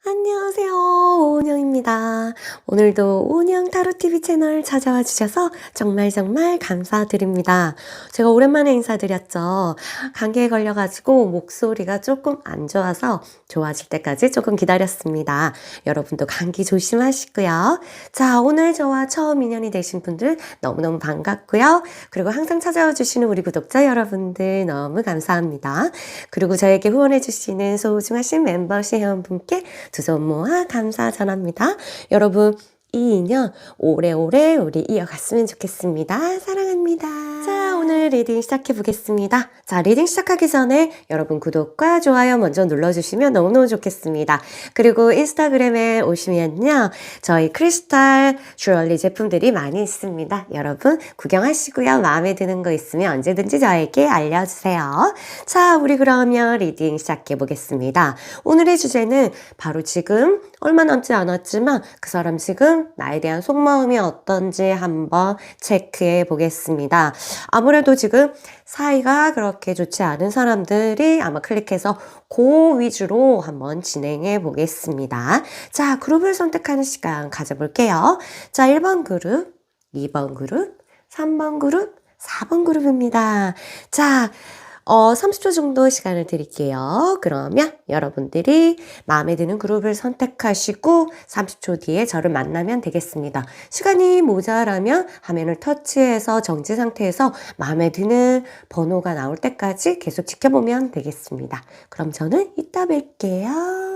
안녕하세요. 오은영입니다. 오늘도 오은영 타로TV 채널 찾아와 주셔서 정말 감사드립니다. 제가 오랜만에 인사드렸죠. 감기에 걸려가지고 목소리가 조금 안 좋아서 좋아질 때까지 조금 기다렸습니다. 여러분도 감기 조심하시고요. 자, 오늘 저와 처음 인연이 되신 분들 너무너무 반갑고요. 그리고 항상 찾아와 주시는 우리 구독자 여러분들 너무 감사합니다. 그리고 저에게 후원해 주시는 소중하신 멤버십 회원분께 두 손 모아 감사 전합니다. 여러분, 이 인연 오래오래 우리 이어갔으면 좋겠습니다. 사랑합니다. 자, 오늘 리딩 시작해 보겠습니다. 자, 리딩 시작하기 전에 여러분 구독과 좋아요 먼저 눌러주시면 너무너무 좋겠습니다. 그리고 인스타그램에 오시면요, 저희 크리스탈 주얼리 제품들이 많이 있습니다. 여러분 구경하시고요. 마음에 드는 거 있으면 언제든지 저에게 알려주세요. 자, 우리 그러면 리딩 시작해 보겠습니다. 오늘의 주제는 바로 지금 얼마 남지 않았지만 그 사람 지금 나에 대한 속마음이 어떤지 한번 체크해 보겠습니다. 아무래도 지금 사이가 그렇게 좋지 않은 사람들이 아마 클릭해서 그 위주로 한번 진행해 보겠습니다. 자, 그룹을 선택하는 시간 가져볼게요. 자, 1번 그룹, 2번 그룹, 3번 그룹, 4번 그룹입니다. 자, 30초 정도 시간을 드릴게요. 그러면 여러분들이 마음에 드는 그룹을 선택하시고 30초 뒤에 저를 만나면 되겠습니다. 시간이 모자라면 화면을 터치해서 정지 상태에서 마음에 드는 번호가 나올 때까지 계속 지켜보면 되겠습니다. 그럼 저는 이따 뵐게요.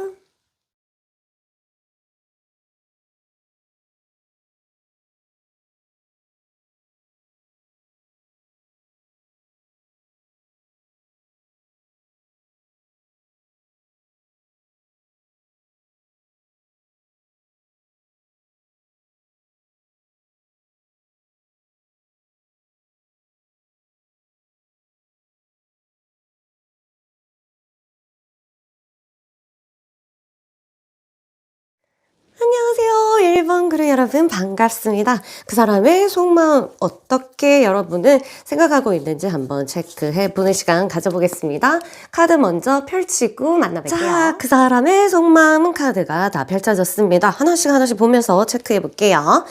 안녕하세요. 1번 그룹 여러분 반갑습니다. 그 사람의 속마음 어떻게 여러분은 생각하고 있는지 한번 체크해보는 시간 가져보겠습니다. 카드 먼저 펼치고 만나뵐게요. 자, 그 사람의 속마음 카드가 다 펼쳐졌습니다. 하나씩 보면서 체크해볼게요.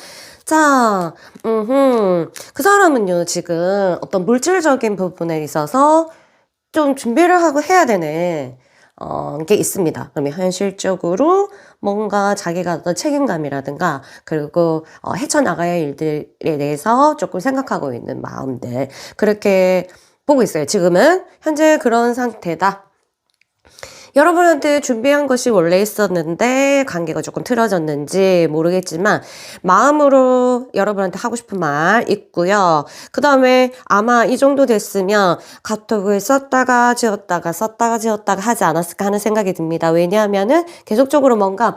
자, 그 사람은요, 지금 어떤 물질적인 부분에 있어서 좀 준비를 하고 해야 되는 게 있습니다. 그러면 현실적으로 뭔가 자기가 어떤 책임감이라든가 그리고 헤쳐나가야 할 일들에 대해서 조금 생각하고 있는 마음들 그렇게 보고 있어요. 지금은 현재 그런 상태다. 여러분한테 준비한 것이 원래 있었는데 관계가 조금 틀어졌는지 모르겠지만 마음으로 여러분한테 하고 싶은 말 있고요. 그 다음에 아마 이 정도 됐으면 카톡을 썼다가 지웠다가 하지 않았을까 하는 생각이 듭니다. 왜냐하면은 계속적으로 뭔가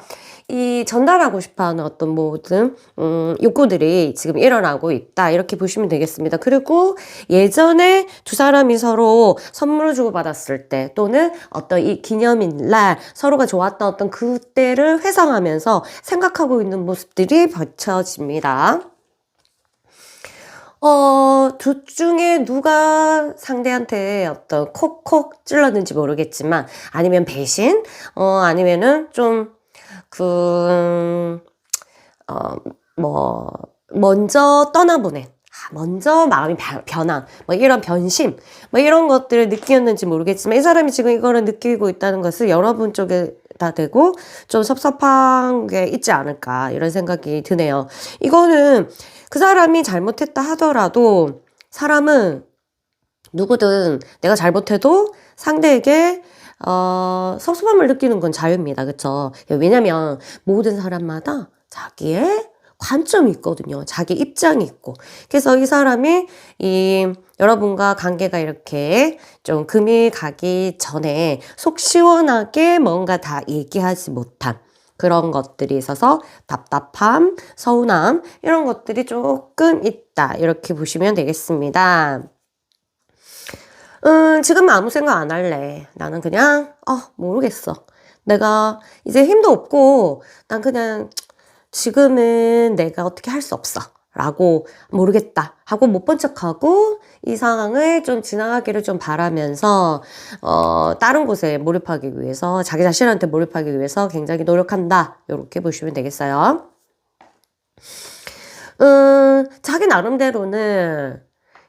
이 전달하고 싶어하는 어떤 모든 욕구들이 지금 일어나고 있다 이렇게 보시면 되겠습니다. 그리고 예전에 두 사람이 서로 선물을 주고받았을 때 또는 어떤 이 기념일날 서로가 좋았던 어떤 그때를 회상하면서 생각하고 있는 모습들이 비춰집니다. 둘 중에 누가 상대한테 어떤 콕콕 찔렀는지 모르겠지만 아니면 배신 아니면은 좀 먼저 떠나보낸, 먼저 마음이 변한, 이런 변심, 이런 것들을 느끼었는지 모르겠지만, 이 사람이 지금 이거를 느끼고 있다는 것을 여러분 쪽에 다 되고, 좀 섭섭한 게 있지 않을까, 이런 생각이 드네요. 이거는 그 사람이 잘못했다 하더라도, 사람은 누구든 내가 잘못해도 상대에게 섭섭함을 느끼는 건 자유입니다. 그쵸? 왜냐면 모든 사람마다 자기의 관점이 있거든요. 자기 입장이 있고. 그래서 이 사람이 여러분과 관계가 이렇게 좀 금이 가기 전에 속 시원하게 뭔가 다 얘기하지 못한 그런 것들이 있어서 답답함, 서운함 이런 것들이 조금 있다. 이렇게 보시면 되겠습니다. 지금 아무 생각 안 할래. 나는 그냥, 모르겠어. 내가 이제 힘도 없고, 난 그냥 지금은 내가 어떻게 할 수 없어. 라고 모르겠다 하고 못 본 척하고 이 상황을 좀 지나가기를 좀 바라면서 다른 곳에 몰입하기 위해서 자기 자신한테 몰입하기 위해서 굉장히 노력한다. 이렇게 보시면 되겠어요. 자기 나름대로는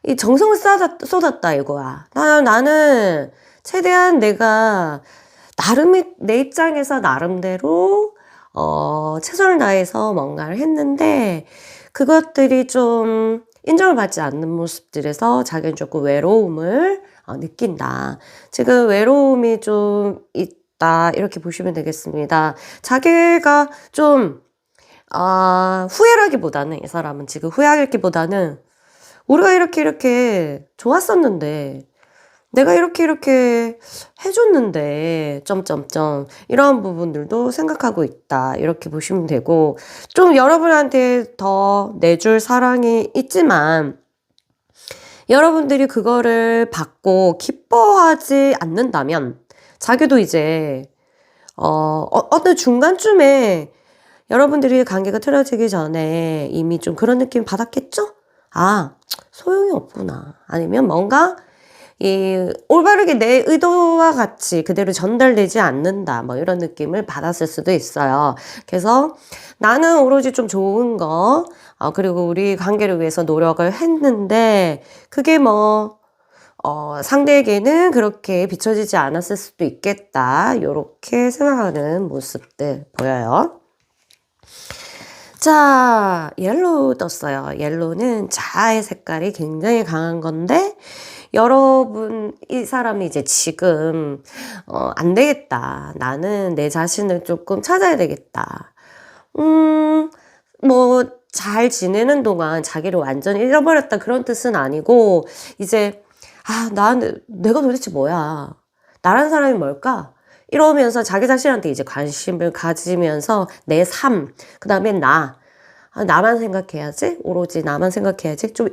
이 정성을 쏟았다 이거야. 나는 최대한 내가 내 입장에서 나름대로 최선을 다해서 뭔가를 했는데 그것들이 좀 인정을 받지 않는 모습들에서 자기는 조금 외로움을 느낀다. 지금 외로움이 좀 있다. 이렇게 보시면 되겠습니다. 자기가 좀 후회라기보다는 이 사람은 지금 후회하기보다는 우리가 이렇게 좋았었는데 내가 이렇게 해줬는데 점점점 이런 부분들도 생각하고 있다. 이렇게 보시면 되고 좀 여러분한테 더 내줄 사랑이 있지만 여러분들이 그거를 받고 기뻐하지 않는다면 자기도 이제 어떤 중간쯤에 여러분들이 관계가 틀어지기 전에 이미 좀 그런 느낌 받았겠죠? 소용이 없구나. 아니면 뭔가 올바르게 내 의도와 같이 그대로 전달되지 않는다. 뭐 이런 느낌을 받았을 수도 있어요. 그래서 나는 오로지 좀 좋은 거, 그리고 우리 관계를 위해서 노력을 했는데, 그게 상대에게는 그렇게 비춰지지 않았을 수도 있겠다. 이렇게 생각하는 모습들 보여요. 자, 옐로우 떴어요. 옐로우는 자아의 색깔이 굉장히 강한 건데, 여러분, 이 사람이 이제 지금, 안 되겠다. 나는 내 자신을 조금 찾아야 되겠다. 잘 지내는 동안 자기를 완전히 잃어버렸다. 그런 뜻은 아니고, 이제, 내가 도대체 뭐야? 나란 사람이 뭘까? 이러면서 자기 자신한테 이제 관심을 가지면서 내 삶, 그 다음에 나만 생각해야지? 오로지 나만 생각해야지? 좀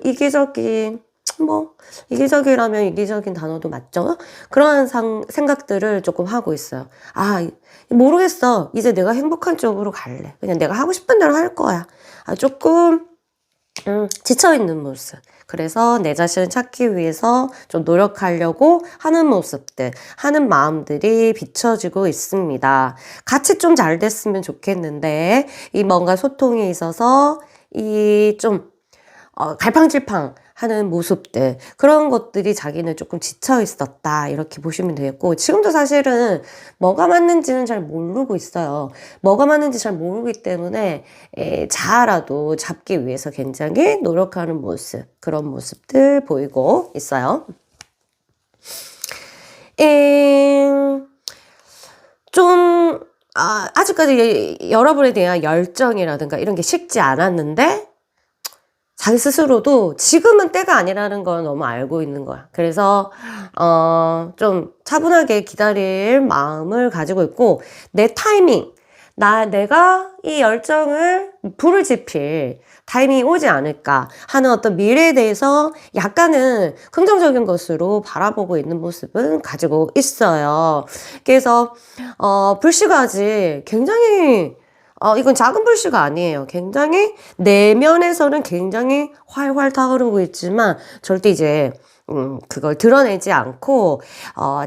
이기적이라면 이기적인 단어도 맞죠? 그런 생각들을 조금 하고 있어요. 모르겠어. 이제 내가 행복한 쪽으로 갈래. 그냥 내가 하고 싶은 대로 할 거야. 조금, 지쳐있는 모습. 그래서 내 자신을 찾기 위해서 좀 노력하려고 하는 모습들, 하는 마음들이 비춰지고 있습니다. 같이 좀 잘 됐으면 좋겠는데, 이 뭔가 소통에 있어서, 갈팡질팡 하는 모습들, 그런 것들이 자기는 조금 지쳐 있었다. 이렇게 보시면 되겠고, 지금도 사실은 뭐가 맞는지는 잘 모르고 있어요. 뭐가 맞는지 잘 모르기 때문에, 자아라도 잡기 위해서 굉장히 노력하는 모습, 그런 모습들 보이고 있어요. 아직까지 여러분에 대한 열정이라든가 이런 게 식지 않았는데, 자기 스스로도 지금은 때가 아니라는 걸 너무 알고 있는 거야. 그래서 좀 차분하게 기다릴 마음을 가지고 있고 내 타이밍, 내가 이 열정을 불을 지필 타이밍이 오지 않을까 하는 어떤 미래에 대해서 약간은 긍정적인 것으로 바라보고 있는 모습은 가지고 있어요. 그래서 불씨가 아직 굉장히 이건 작은 불씨가 아니에요. 굉장히 내면에서는 굉장히 활활 타오르고 있지만 절대 이제 그걸 드러내지 않고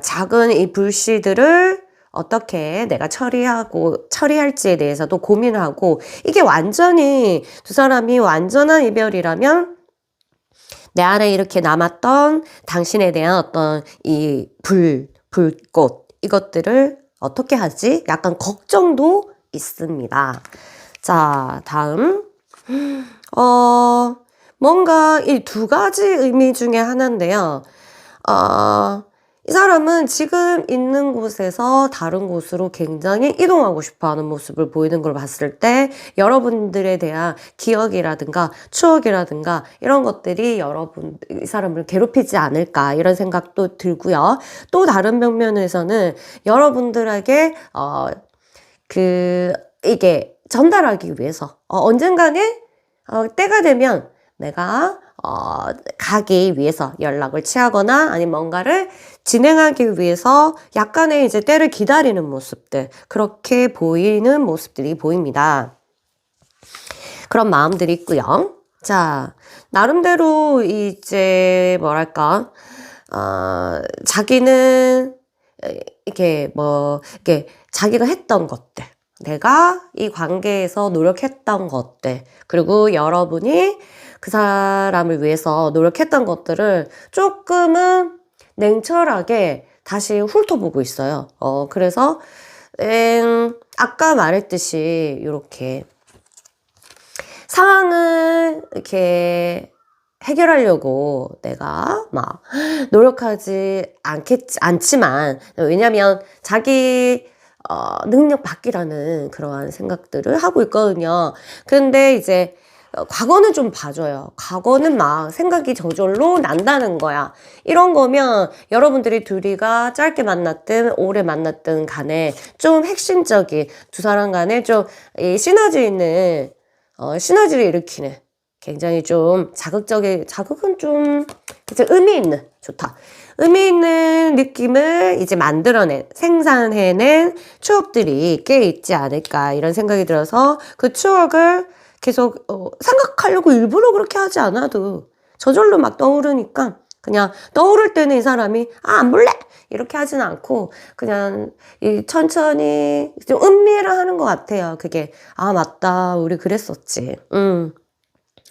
작은 이 불씨들을 어떻게 내가 처리할지에 대해서도 고민을 하고 이게 완전히 두 사람이 완전한 이별이라면 내 안에 이렇게 남았던 당신에 대한 어떤 이 불꽃 이것들을 어떻게 하지? 약간 걱정도 있습니다. 자, 다음. 뭔가 이 두 가지 의미 중에 하나인데요. 이 사람은 지금 있는 곳에서 다른 곳으로 굉장히 이동하고 싶어 하는 모습을 보이는 걸 봤을 때 여러분들에 대한 기억이라든가 추억이라든가 이런 것들이 이 사람을 괴롭히지 않을까 이런 생각도 들고요. 또 다른 방면에서는 여러분들에게 이게 전달하기 위해서, 언젠가는, 때가 되면 내가, 가기 위해서 연락을 취하거나 아니면 뭔가를 진행하기 위해서 약간의 이제 때를 기다리는 모습들, 그렇게 보이는 모습들이 보입니다. 그런 마음들이 있고요. 자, 나름대로 이제 뭐랄까, 자기는 이렇게 자기가 했던 것들, 내가 이 관계에서 노력했던 것들, 그리고 여러분이 그 사람을 위해서 노력했던 것들을 조금은 냉철하게 다시 훑어보고 있어요. 그래서 아까 말했듯이 이렇게 상황을 이렇게 해결하려고 내가 막 노력하지 않지만, 왜냐면 자기 능력 밖이라는 그러한 생각들을 하고 있거든요. 근데 이제 과거는 좀 봐줘요. 과거는 막 생각이 저절로 난다는 거야. 이런 거면 여러분들이 둘이가 짧게 만났든 오래 만났든 간에 좀 핵심적인 두 사람 간에 좀 이 시너지 있는 시너지를 일으키는 굉장히 좀 자극은 좀 이제 의미 있는, 좋다. 의미 있는 느낌을 이제 생산해낸 추억들이 꽤 있지 않을까 이런 생각이 들어서 그 추억을 계속 생각하려고 일부러 그렇게 하지 않아도 저절로 막 떠오르니까 그냥 떠오를 때는 이 사람이 안 볼래! 이렇게 하진 않고 그냥 천천히 좀 음미를 하는 것 같아요. 그게 맞다, 우리 그랬었지.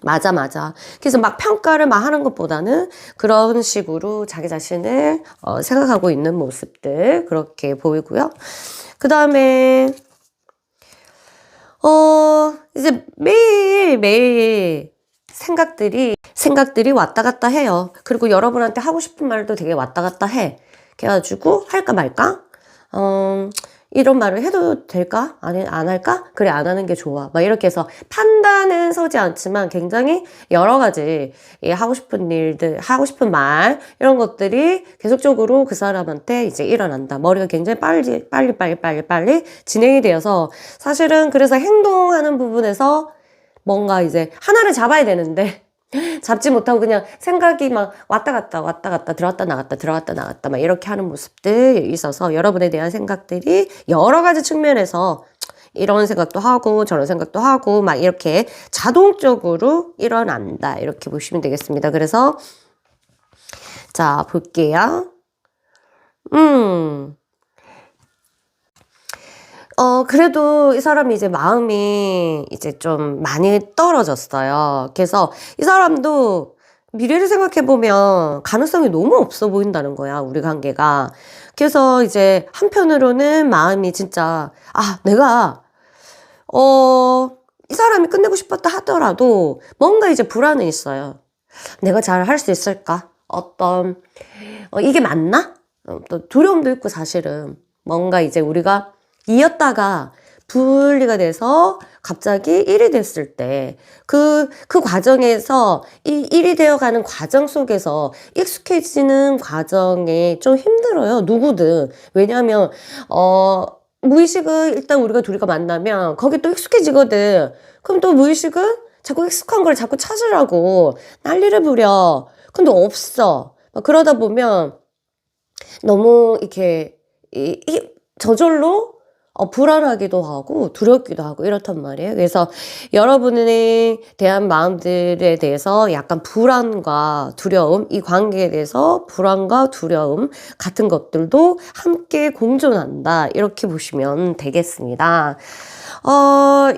맞아. 그래서 막 평가를 막 하는 것보다는 그런 식으로 자기 자신을 생각하고 있는 모습들 그렇게 보이고요. 그 다음에 이제 매일 생각들이 왔다 갔다 해요. 그리고 여러분한테 하고 싶은 말도 되게 왔다 갔다 해. 그래가지고 할까 말까? 이런 말을 해도 될까? 안 할까? 그래, 안 하는 게 좋아. 막 이렇게 해서 판단은 서지 않지만 굉장히 여러 가지 하고 싶은 일들, 하고 싶은 말, 이런 것들이 계속적으로 그 사람한테 이제 일어난다. 머리가 굉장히 빨리 진행이 되어서 사실은 그래서 행동하는 부분에서 뭔가 이제 하나를 잡아야 되는데 잡지 못하고 그냥 생각이 막 왔다 갔다 들어왔다 나갔다 막 이렇게 하는 모습들이 있어서 여러분에 대한 생각들이 여러 가지 측면에서 이런 생각도 하고 저런 생각도 하고 막 이렇게 자동적으로 일어난다 이렇게 보시면 되겠습니다. 그래서 자 볼게요. 그래도 이 사람이 이제 마음이 이제 좀 많이 떨어졌어요. 그래서 이 사람도 미래를 생각해보면 가능성이 너무 없어 보인다는 거야, 우리 관계가. 그래서 이제 한편으로는 마음이 진짜, 내가, 이 사람이 끝내고 싶었다 하더라도 뭔가 이제 불안은 있어요. 내가 잘 할 수 있을까? 이게 맞나? 또 두려움도 있고 사실은. 뭔가 이제 우리가 이었다가 분리가 돼서 갑자기 일이 됐을 때 그 과정에서 이 일이 되어가는 과정 속에서 익숙해지는 과정에 좀 힘들어요. 누구든. 왜냐하면 무의식은 일단 우리가 둘이가 만나면 거기 또 익숙해지거든. 그럼 또 무의식은 자꾸 익숙한 걸 자꾸 찾으라고 난리를 부려. 근데 없어. 그러다 보면 너무 이렇게 저절로 불안하기도 하고 두렵기도 하고 이렇단 말이에요. 그래서 여러분에 대한 마음들에 대해서 약간 불안과 두려움, 이 관계에 대해서 불안과 두려움 같은 것들도 함께 공존한다. 이렇게 보시면 되겠습니다.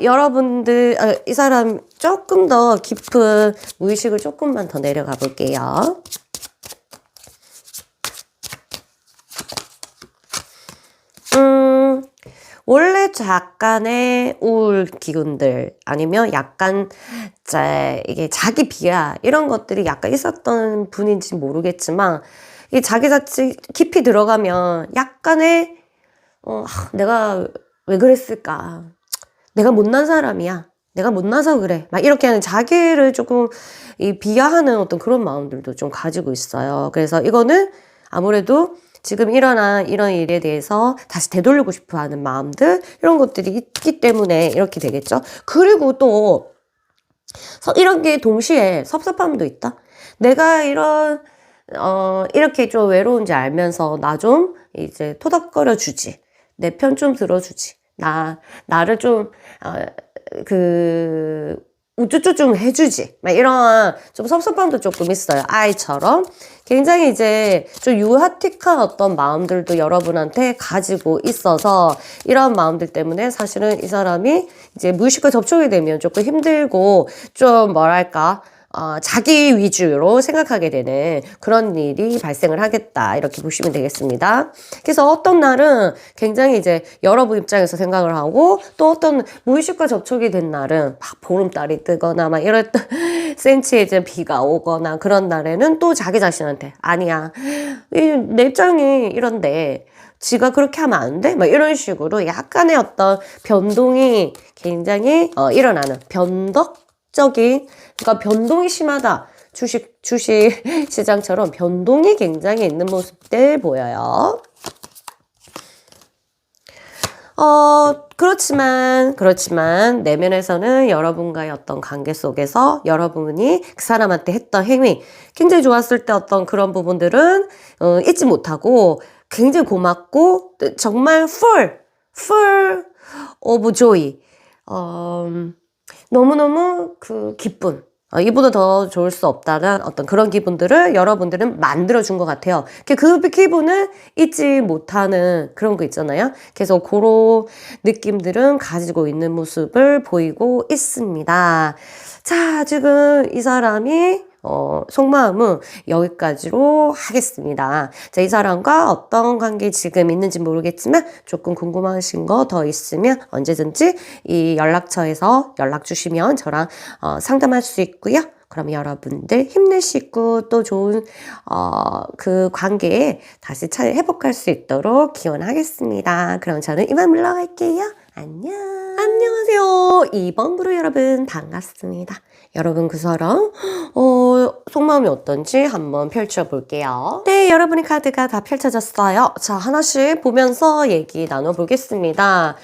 여러분들, 이 사람 조금 더 깊은 무의식을 조금만 더 내려가 볼게요. 원래 약간의 우울 기운들 아니면 약간 이게 자기 비하 이런 것들이 약간 있었던 분인지 모르겠지만 이 자기 자체 깊이 들어가면 약간의 내가 왜 그랬을까? 내가 못난 사람이야. 내가 못나서 그래. 막 이렇게 하는 자기를 조금 비하하는 어떤 그런 마음들도 좀 가지고 있어요. 그래서 이거는 아무래도 지금 일어난 이런 일에 대해서 다시 되돌리고 싶어 하는 마음들, 이런 것들이 있기 때문에 이렇게 되겠죠. 그리고 또, 이런 게 동시에 섭섭함도 있다. 내가 이렇게 좀 외로운지 알면서 나 좀 이제 토닥거려 주지. 내 편 좀 들어주지. 나를 좀, 우쭈쭈 좀 해주지. 막 이런 좀 섭섭함도 조금 있어요. 아이처럼. 굉장히 이제 좀 유아틱한 어떤 마음들도 여러분한테 가지고 있어서 이런 마음들 때문에 사실은 이 사람이 이제 무의식과 접촉이 되면 조금 힘들고 좀 뭐랄까 자기 위주로 생각하게 되는 그런 일이 발생을 하겠다. 이렇게 보시면 되겠습니다. 그래서 어떤 날은 굉장히 이제 여러분 입장에서 생각을 하고 또 어떤 무의식과 접촉이 된 날은 막 보름달이 뜨거나 막 이럴 때 센치에 이제 비가 오거나 그런 날에는 또 자기 자신한테 아니야. 내 입장이 이런데 지가 그렇게 하면 안 돼? 막 이런 식으로 약간의 어떤 변동이 굉장히 일어나는 변덕적인 그러니까 변동이 심하다. 주식 시장처럼 변동이 굉장히 있는 모습들 보여요. 그렇지만, 내면에서는 여러분과의 어떤 관계 속에서 여러분이 그 사람한테 했던 행위, 굉장히 좋았을 때 어떤 그런 부분들은, 잊지 못하고, 굉장히 고맙고, 정말 full of joy. 너무너무 그 기쁜. 이보다 더 좋을 수 없다는 어떤 그런 기분들을 여러분들은 만들어준 것 같아요. 그 기분을 잊지 못하는 그런 거 있잖아요. 그래서 그런 느낌들은 가지고 있는 모습을 보이고 있습니다. 자, 지금 이 사람이 속마음은 여기까지로 하겠습니다. 자, 이 사람과 어떤 관계 지금 있는지 모르겠지만 조금 궁금하신 거 더 있으면 언제든지 이 연락처에서 연락 주시면 저랑 상담할 수 있고요. 그럼 여러분들 힘내시고 또 좋은 그 관계에 다시 회복할 수 있도록 기원하겠습니다. 그럼 저는 이만 물러갈게요. 안녕. 안녕하세요. 2번 부로 여러분 반갑습니다. 여러분 그 사람 속마음이 어떤지 한번 펼쳐볼게요. 네, 여러분의 카드가 다 펼쳐졌어요. 자, 하나씩 보면서 얘기 나눠보겠습니다.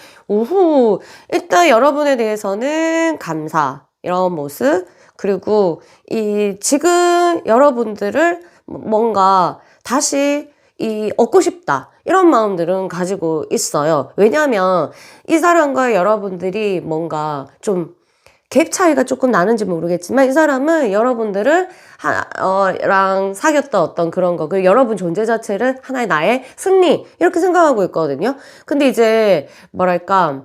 일단 여러분에 대해서는 감사 이런 모습 그리고 지금 여러분들을 뭔가 다시 얻고 싶다. 이런 마음들은 가지고 있어요. 왜냐하면 이 사람과 여러분들이 뭔가 좀 갭 차이가 조금 나는지 모르겠지만 이 사람은 여러분들을 랑 사귀었던 어떤 그런 거 그리고 여러분 존재 자체를 하나의 나의 승리 이렇게 생각하고 있거든요. 근데 이제 뭐랄까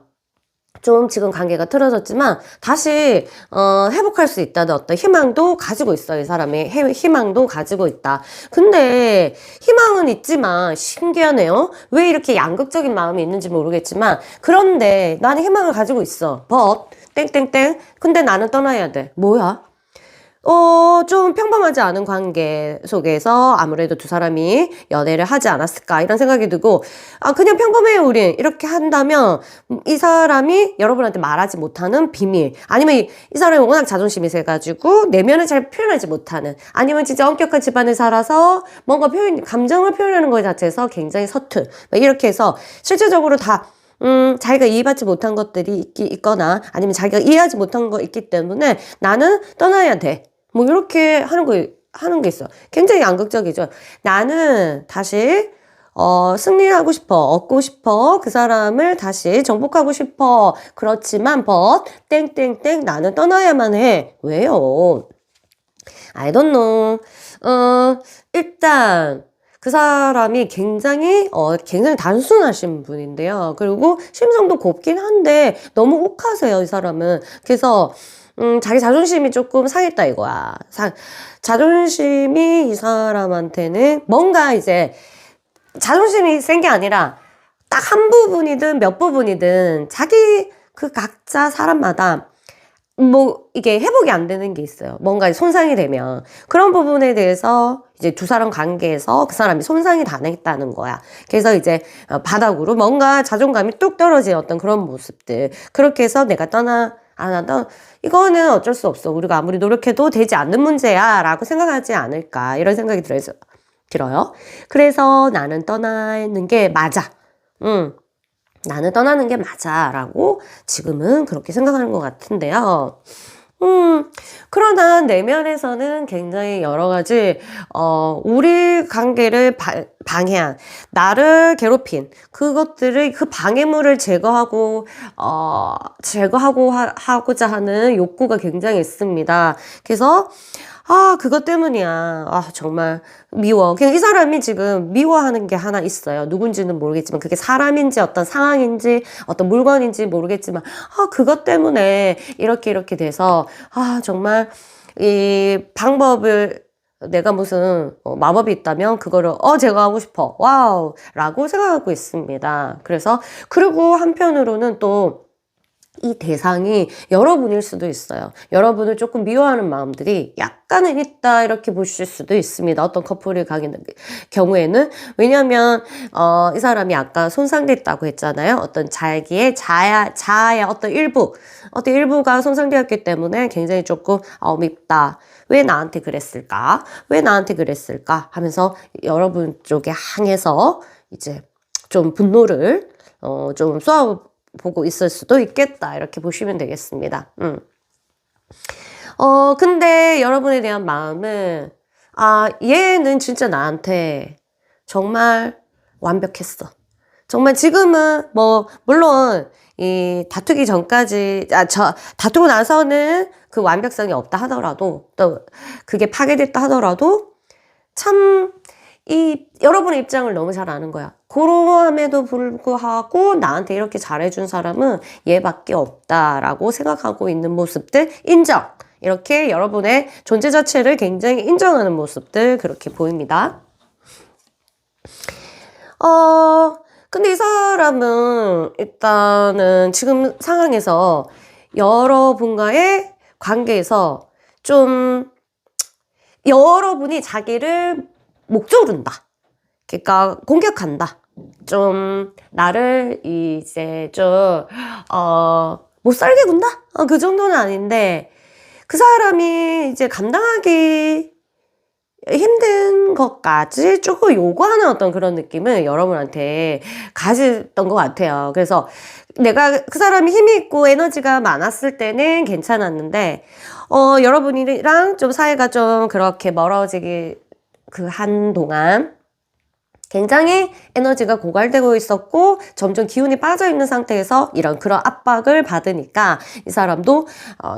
좀 지금 관계가 틀어졌지만 다시 회복할 수 있다는 어떤 희망도 가지고 있어요. 이 사람이 희망도 가지고 있다. 근데 희망은 있지만 신기하네요. 왜 이렇게 양극적인 마음이 있는지 모르겠지만 그런데 나는 희망을 가지고 있어. 땡땡땡. 근데 나는 떠나야 돼. 뭐야? 좀 평범하지 않은 관계 속에서 아무래도 두 사람이 연애를 하지 않았을까 이런 생각이 들고 그냥 평범해요 우린 이렇게 한다면 이 사람이 여러분한테 말하지 못하는 비밀 아니면 이 사람이 워낙 자존심이 세가지고 내면을 잘 표현하지 못하는 아니면 진짜 엄격한 집안에 살아서 뭔가 감정을 표현하는 것 자체에서 굉장히 서툰 이렇게 해서 실제적으로 다 자기가 이해받지 못한 것들이 있거나 아니면 자기가 이해하지 못한 거 있기 때문에 나는 떠나야 돼. 뭐 이렇게 하는 게 있어. 굉장히 양극적이죠. 나는 다시 승리를 하고 싶어. 얻고 싶어. 그 사람을 다시 정복하고 싶어. 그렇지만 땡땡땡 나는 떠나야만 해. 왜요? I don't know. 일단 그 사람이 굉장히 단순하신 분인데요. 그리고 심성도 곱긴 한데 너무 욱하세요, 이 사람은. 그래서 자기 자존심이 조금 상했다 이거야. 자존심이 이 사람한테는 뭔가 이제 자존심이 센 게 아니라 딱 한 부분이든 몇 부분이든 자기 그 각자 사람마다 뭐 이게 회복이 안 되는 게 있어요. 뭔가 손상이 되면 그런 부분에 대해서 이제 두 사람 관계에서 그 사람이 손상이 당했다는 거야. 그래서 이제 바닥으로 뭔가 자존감이 뚝 떨어진 어떤 그런 모습들 그렇게 해서 내가 이거는 어쩔 수 없어. 우리가 아무리 노력해도 되지 않는 문제야 라고 생각하지 않을까 이런 생각이 들어요. 그래서 나는 떠나는 게 맞아. 나는 떠나는 게 맞아 라고 지금은 그렇게 생각하는 것 같은데요. 그러나 내면에서는 굉장히 여러 가지, 우리 관계를 방해한, 나를 괴롭힌, 그것들을, 그 방해물을 하고자 하는 욕구가 굉장히 있습니다. 그래서, 그것 때문이야. 정말 미워. 그냥 이 사람이 지금 미워하는 게 하나 있어요. 누군지는 모르겠지만, 그게 사람인지 어떤 상황인지 어떤 물건인지 모르겠지만, 그것 때문에 이렇게 돼서, 정말 이 방법을 내가 무슨 마법이 있다면 그거를 제거하고 싶어. 와우. 라고 생각하고 있습니다. 그리고 한편으로는 또 이 대상이 여러분일 수도 있어요. 여러분을 조금 미워하는 마음들이 약간은 있다 이렇게 보실 수도 있습니다. 어떤 커플이 가는 경우에는. 왜냐하면 이 사람이 아까 손상됐다고 했잖아요. 어떤 자기의 자아의 어떤 일부가 손상되었기 때문에 굉장히 조금 밉다. 왜 나한테 그랬을까? 왜 나한테 그랬을까? 하면서 여러분 쪽에 향해서 이제 좀 분노를 좀 쏘아보고 있을 수도 있겠다. 이렇게 보시면 되겠습니다. 근데 여러분에 대한 마음은, 얘는 진짜 나한테 정말 완벽했어. 정말 지금은 물론 이 다투기 전까지, 다투고 나서는 그 완벽성이 없다 하더라도, 또 그게 파괴됐다 하더라도 참 여러분의 입장을 너무 잘 아는 거야. 그러함에도 불구하고 나한테 이렇게 잘해준 사람은 얘밖에 없다라고 생각하고 있는 모습들 인정. 이렇게 여러분의 존재 자체를 굉장히 인정하는 모습들 그렇게 보입니다. 근데 이 사람은 일단은 지금 상황에서 여러분과의 관계에서 좀 여러분이 자기를 목조른다. 그러니까 공격한다. 좀 나를 이제 좀 못 살게 군다? 그 정도는 아닌데 그 사람이 이제 감당하기 힘든 것까지 조금 요구하는 어떤 그런 느낌을 여러분한테 가졌던 것 같아요. 그래서 내가 그 사람이 힘이 있고 에너지가 많았을 때는 괜찮았는데 여러분이랑 좀 사이가 좀 그렇게 멀어지기 그 한동안 굉장히 에너지가 고갈되고 있었고 점점 기운이 빠져 있는 상태에서 그런 압박을 받으니까 이 사람도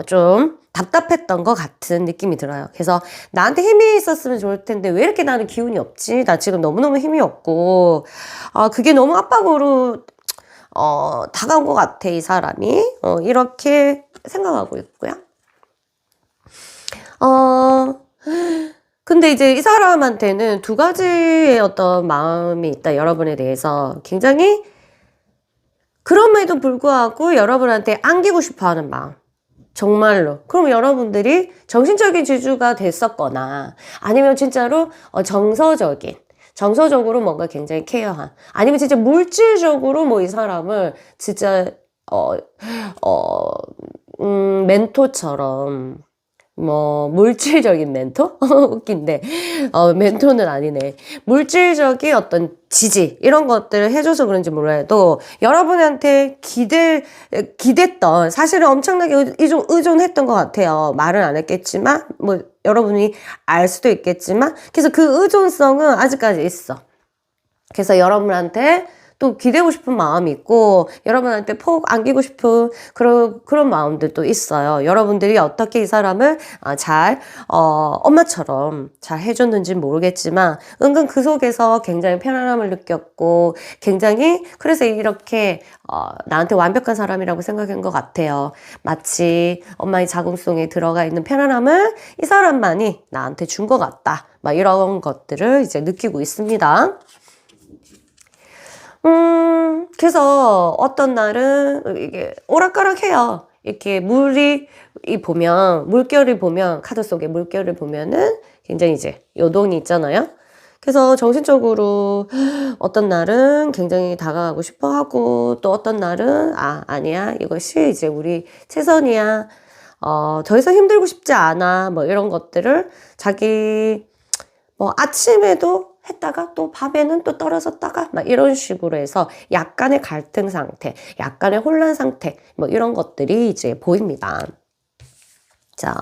좀 답답했던 것 같은 느낌이 들어요. 그래서 나한테 힘이 있었으면 좋을 텐데 왜 이렇게 나는 기운이 없지? 나 지금 너무너무 힘이 없고 그게 너무 압박으로 다가온 것 같아 이 사람이. 이렇게 생각하고 있고요. 근데 이제 이 사람한테는 두 가지의 어떤 마음이 있다. 여러분에 대해서 굉장히 그럼에도 불구하고 여러분한테 안기고 싶어 하는 마음. 정말로. 그럼 여러분들이 정신적인 지주가 됐었거나 아니면 진짜로 정서적으로 뭔가 굉장히 케어한 아니면 진짜 물질적으로 이 사람을 진짜 멘토처럼 물질적인 멘토? 웃긴데. 멘토는 아니네. 물질적인 어떤 지지, 이런 것들을 해줘서 그런지 몰라도, 여러분한테 기댔던, 사실은 엄청나게 의존했던 것 같아요. 말은 안 했겠지만, 여러분이 알 수도 있겠지만, 그래서 그 의존성은 아직까지 있어. 그래서 여러분한테 또 기대고 싶은 마음이 있고 여러분한테 폭 안기고 싶은 그런 마음들도 있어요. 여러분들이 어떻게 이 사람을 엄마처럼 잘 해줬는지 모르겠지만 은근 그 속에서 굉장히 편안함을 느꼈고 굉장히 그래서 이렇게 나한테 완벽한 사람이라고 생각한 것 같아요. 마치 엄마의 자궁속에 들어가 있는 편안함을 이 사람만이 나한테 준 것 같다. 이런 것들을 이제 느끼고 있습니다. 그래서 어떤 날은 이게 오락가락해요. 이렇게 물결을 보면, 카드 속에 물결을 보면은 굉장히 이제 요동이 있잖아요. 그래서 정신적으로 어떤 날은 굉장히 다가가고 싶어 하고, 또 어떤 날은, 아니야. 이것이 이제 우리 최선이야. 더 이상 힘들고 싶지 않아. 이런 것들을 자기, 아침에도 했다가 또 밤에는 또 떨어졌다가 이런 식으로 해서 약간의 갈등 상태, 약간의 혼란 상태 이런 것들이 이제 보입니다. 자,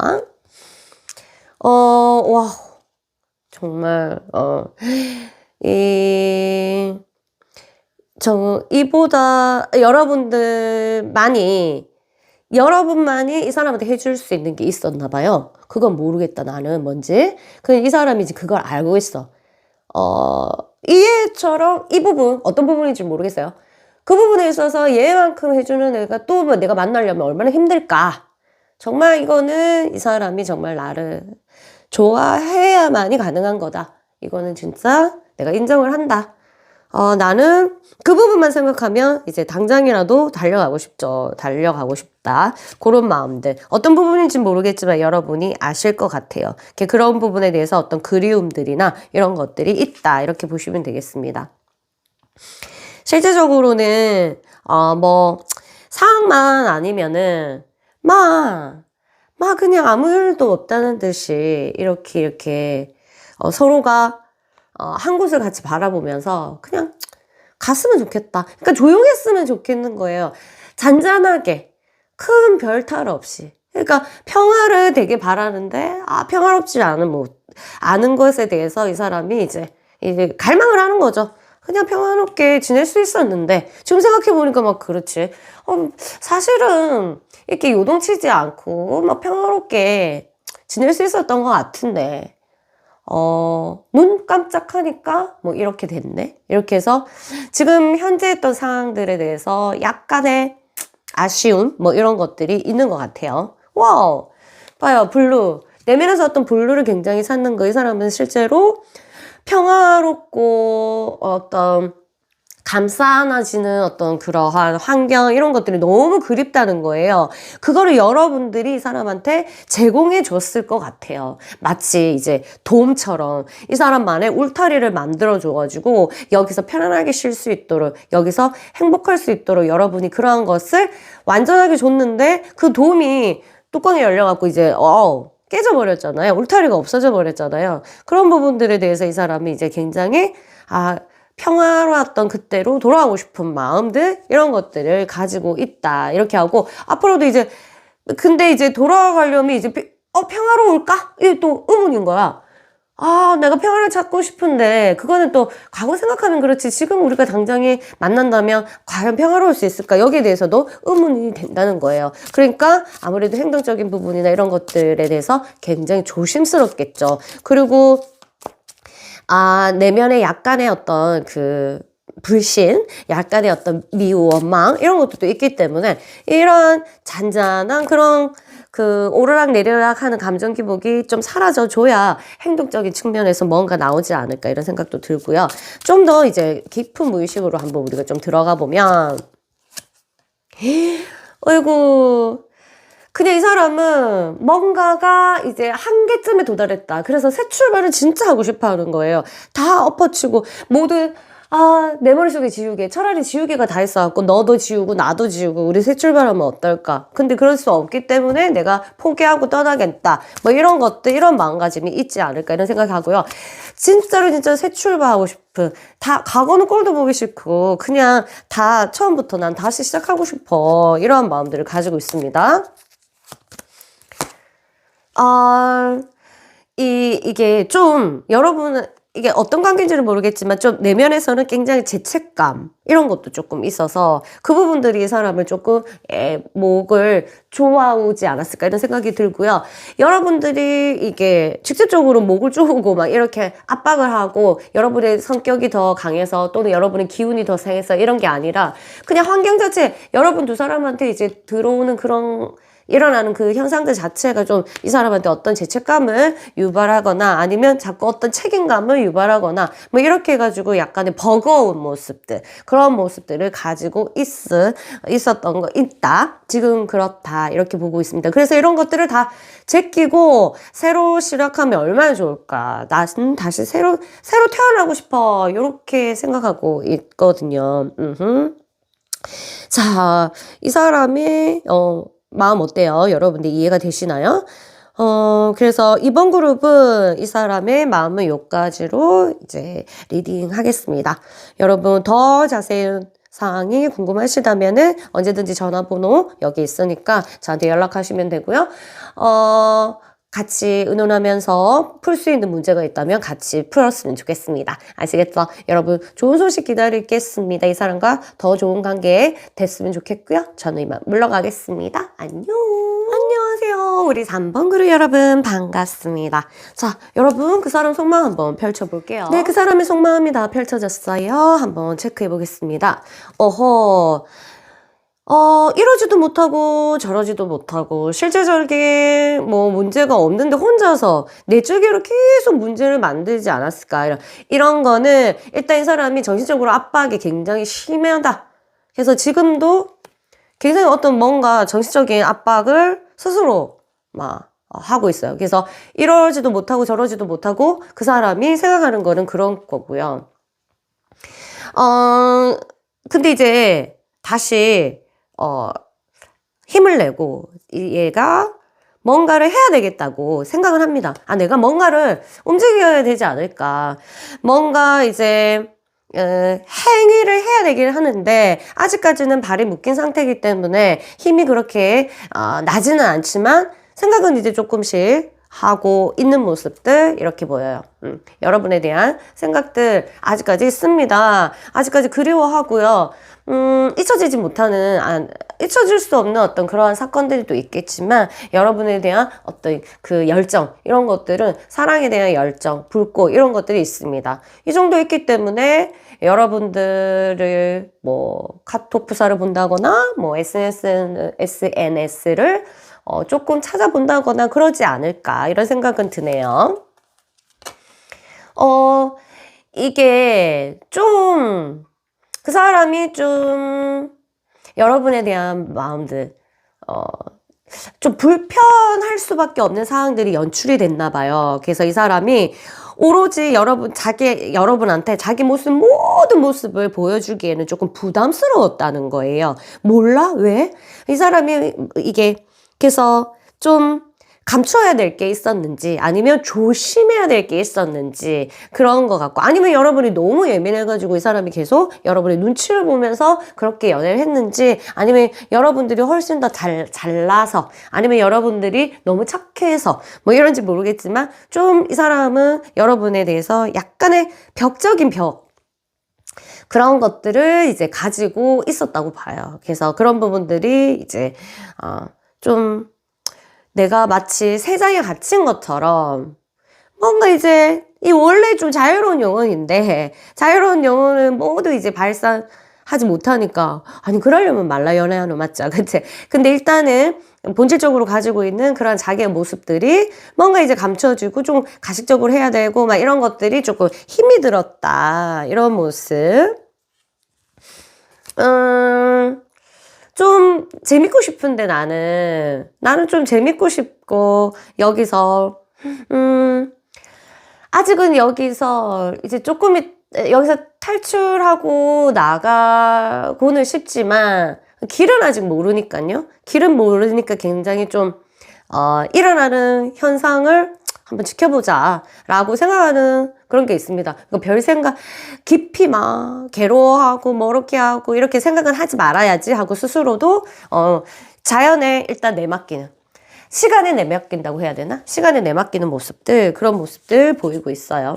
와, 정말, 이보다 여러분만이 이 사람한테 해줄 수 있는 게 있었나 봐요. 그건 모르겠다, 나는 뭔지. 이 사람이 이제 그걸 알고 있어. 이애처럼 이 부분, 어떤 부분인지 모르겠어요. 그 부분에 있어서 얘만큼 해주는 애가 또 뭐 내가 만나려면 얼마나 힘들까. 정말 이거는 이 사람이 정말 나를 좋아해야만이 가능한 거다. 이거는 진짜 내가 인정을 한다. 나는 그 부분만 생각하면 이제 당장이라도 달려가고 싶죠. 달려가고 싶다. 그런 마음들. 어떤 부분인지 모르겠지만 여러분이 아실 것 같아요. 그런 부분에 대해서 어떤 그리움들이나 이런 것들이 있다. 이렇게 보시면 되겠습니다. 실제적으로는, 상황만 아니면은, 그냥 아무 일도 없다는 듯이 이렇게, 서로가 한 곳을 같이 바라보면서 그냥 갔으면 좋겠다. 그러니까 조용했으면 좋겠는 거예요. 잔잔하게 큰 별탈 없이. 그러니까 평화를 되게 바라는데 평화롭지 않은 것에 대해서 이 사람이 이제 갈망을 하는 거죠. 그냥 평화롭게 지낼 수 있었는데 지금 생각해보니까 막 그렇지. 사실은 이렇게 요동치지 않고 막 평화롭게 지낼 수 있었던 것 같은데 눈 깜짝하니까 뭐 이렇게 됐네. 이렇게 해서 지금 현재 했던 상황들에 대해서 약간의 아쉬움 뭐 이런 것들이 있는 것 같아요. 와우, 봐요, 블루. 내면에서 어떤 블루를 굉장히 찾는 거. 이 사람은 실제로 평화롭고 어떤 감싸 안아지는 어떤 그러한 환경 이런 것들이 너무 그립다는 거예요. 그거를 여러분들이 이 사람한테 제공해 줬을 것 같아요. 마치 이제 돔처럼 이 사람만의 울타리를 만들어 줘가지고 여기서 편안하게 쉴 수 있도록, 여기서 행복할 수 있도록 여러분이 그러한 것을 완전하게 줬는데 그 돔이 뚜껑이 열려갖고 이제 깨져버렸잖아요. 울타리가 없어져 버렸잖아요. 그런 부분들에 대해서 이 사람이 이제 굉장히 평화로웠던 그때로 돌아가고 싶은 마음들 이런 것들을 가지고 있다. 이렇게 하고 앞으로도 이제 근데 이제 돌아가려면 이제 평화로울까? 이게 또 의문인 거야. 내가 평화를 찾고 싶은데 그거는 또 과거 생각하면 그렇지 지금 우리가 당장에 만난다면 과연 평화로울 수 있을까? 여기에 대해서도 의문이 된다는 거예요. 그러니까 아무래도 행동적인 부분이나 이런 것들에 대해서 굉장히 조심스럽겠죠. 그리고 내면에 약간의 어떤 불신, 약간의 어떤 미움, 원망, 이런 것도 있기 때문에, 이런 잔잔한 그런 오르락 내리락 하는 감정 기복이 좀 사라져줘야 행동적인 측면에서 뭔가 나오지 않을까, 이런 생각도 들고요. 좀 더 이제 깊은 무의식으로 한번 우리가 좀 들어가 보면, 어이구, 그냥 이 사람은 뭔가가 이제 한계점에 도달했다. 그래서 새 출발을 진짜 하고 싶어 하는 거예요. 다 엎어치고, 모든, 내 머릿속에 지우개. 차라리 지우개가 다 있어갖고, 너도 지우고, 나도 지우고, 우리 새 출발하면 어떨까? 근데 그럴 수 없기 때문에 내가 포기하고 떠나겠다. 뭐 이런 것들, 이런 마음가짐이 있지 않을까, 이런 생각하고요. 진짜로 진짜 새 출발하고 싶은, 과거는 꼴도 보기 싫고, 그냥 다 처음부터 난 다시 시작하고 싶어. 이런 마음들을 가지고 있습니다. 이게 좀, 여러분은, 이게 어떤 관계인지는 모르겠지만, 좀 내면에서는 굉장히 죄책감, 이런 것도 조금 있어서, 그 부분들이 이 사람을 조금, 목을 조아오지 않았을까, 이런 생각이 들고요. 여러분들이 이게 직접적으로 목을 조우고 막 이렇게 압박을 하고, 여러분의 성격이 더 강해서, 또는 여러분의 기운이 더 상해서 이런 게 아니라, 그냥 환경 자체, 여러분 두 사람한테 이제 들어오는 일어나는 그 현상들 자체가 좀 이 사람한테 어떤 죄책감을 유발하거나 아니면 자꾸 어떤 책임감을 유발하거나 뭐 이렇게 해가지고 약간의 버거운 모습들, 그런 모습들을 가지고 있었던 거 있다. 지금 그렇다. 이렇게 보고 있습니다. 그래서 이런 것들을 다 제끼고 새로 시작하면 얼마나 좋을까. 나는 다시 새로 태어나고 싶어. 이렇게 생각하고 있거든요. 자, 이 사람이 마음 어때요? 여러분들 이해가 되시나요? 그래서 이번 그룹은 이 사람의 마음을 여기까지로 이제 리딩 하겠습니다. 여러분 더 자세히 사항이 궁금하시다면은 언제든지 전화번호 여기 있으니까 저한테 연락하시면 되고요. 같이 의논하면서 풀 수 있는 문제가 있다면 같이 풀었으면 좋겠습니다. 아시겠죠? 여러분 좋은 소식 기다리겠습니다. 이 사람과 더 좋은 관계 됐으면 좋겠고요. 저는 이만 물러가겠습니다. 안녕. 안녕하세요. 우리 3번 그룹 여러분 반갑습니다. 자, 여러분 그 사람 속마음 한번 펼쳐볼게요. 네, 그 사람의 속마음이 다 펼쳐졌어요. 한번 체크해 보겠습니다. 이러지도 못하고 저러지도 못하고 실제적인 문제가 없는데 혼자서 내적으로 계속 문제를 만들지 않았을까. 이런 거는 일단 이 사람이 정신적으로 압박이 굉장히 심하다. 그래서 지금도 굉장히 어떤 뭔가 정신적인 압박을 스스로 하고 있어요. 그래서 이러지도 못하고 저러지도 못하고 그 사람이 생각하는 거는 그런 거고요. 근데 이제 다시 힘을 내고 얘가 뭔가를 해야 되겠다고 생각을 합니다. 내가 뭔가를 움직여야 되지 않을까. 뭔가 이제 행위를 해야 되긴 하는데 아직까지는 발이 묶인 상태이기 때문에 힘이 그렇게 나지는 않지만 생각은 이제 조금씩 하고 있는 모습들 이렇게 보여요. 여러분에 대한 생각들 아직까지 있습니다. 아직까지 그리워하고요. 잊혀질 수 없는 어떤 그러한 사건들이 또 있겠지만 여러분에 대한 어떤 그 열정 이런 것들은 사랑에 대한 열정, 불꽃 이런 것들이 있습니다. 이 정도 있기 때문에 여러분들을 카톡 프사를 본다거나 SNS를 조금 찾아본다거나 그러지 않을까 이런 생각은 드네요. 이게 좀 그 사람이 좀 여러분에 대한 마음들 좀 불편할 수밖에 없는 상황들이 연출이 됐나 봐요. 그래서 이 사람이 오로지 여러분한테 자기 모든 모습을 보여주기에는 조금 부담스러웠다는 거예요. 몰라? 왜? 이 사람이 그래서 좀 감춰야 될 게 있었는지 아니면 조심해야 될 게 있었는지 그런 것 같고 아니면 여러분이 너무 예민해가지고 이 사람이 계속 여러분의 눈치를 보면서 그렇게 연애를 했는지 아니면 여러분들이 훨씬 더 잘나서 아니면 여러분들이 너무 착해서 이런지 모르겠지만 좀 이 사람은 여러분에 대해서 약간의 벽적인 그런 것들을 이제 가지고 있었다고 봐요. 그래서 그런 부분들이 이제 좀 내가 마치 세 장에 갇힌 것처럼 뭔가 이제 이 원래 좀 자유로운 영혼인데 자유로운 영혼은 모두 이제 발산하지 못하니까 그러려면 말라 연애하는 맞죠? 그치? 근데 일단은 본질적으로 가지고 있는 그런 자기의 모습들이 뭔가 이제 감춰지고 좀 가식적으로 해야 되고 이런 것들이 조금 힘이 들었다 이런 모습. 좀 재밌고 싶은데 나는 좀 재밌고 싶고 여기서 아직은 여기서 이제 여기서 탈출하고 나가고는 싶지만 길은 아직 모르니까요. 길은 모르니까 굉장히 좀 일어나는 현상을 한번 지켜보자 라고 생각하는 그런 게 있습니다. 별 생각 깊이 괴로워하고 이렇게 하고 이렇게 생각은 하지 말아야지 하고 스스로도 자연에 일단 내맡기는 시간에 내맡긴다고 해야 되나? 시간에 내맡기는 모습들 그런 모습들 보이고 있어요.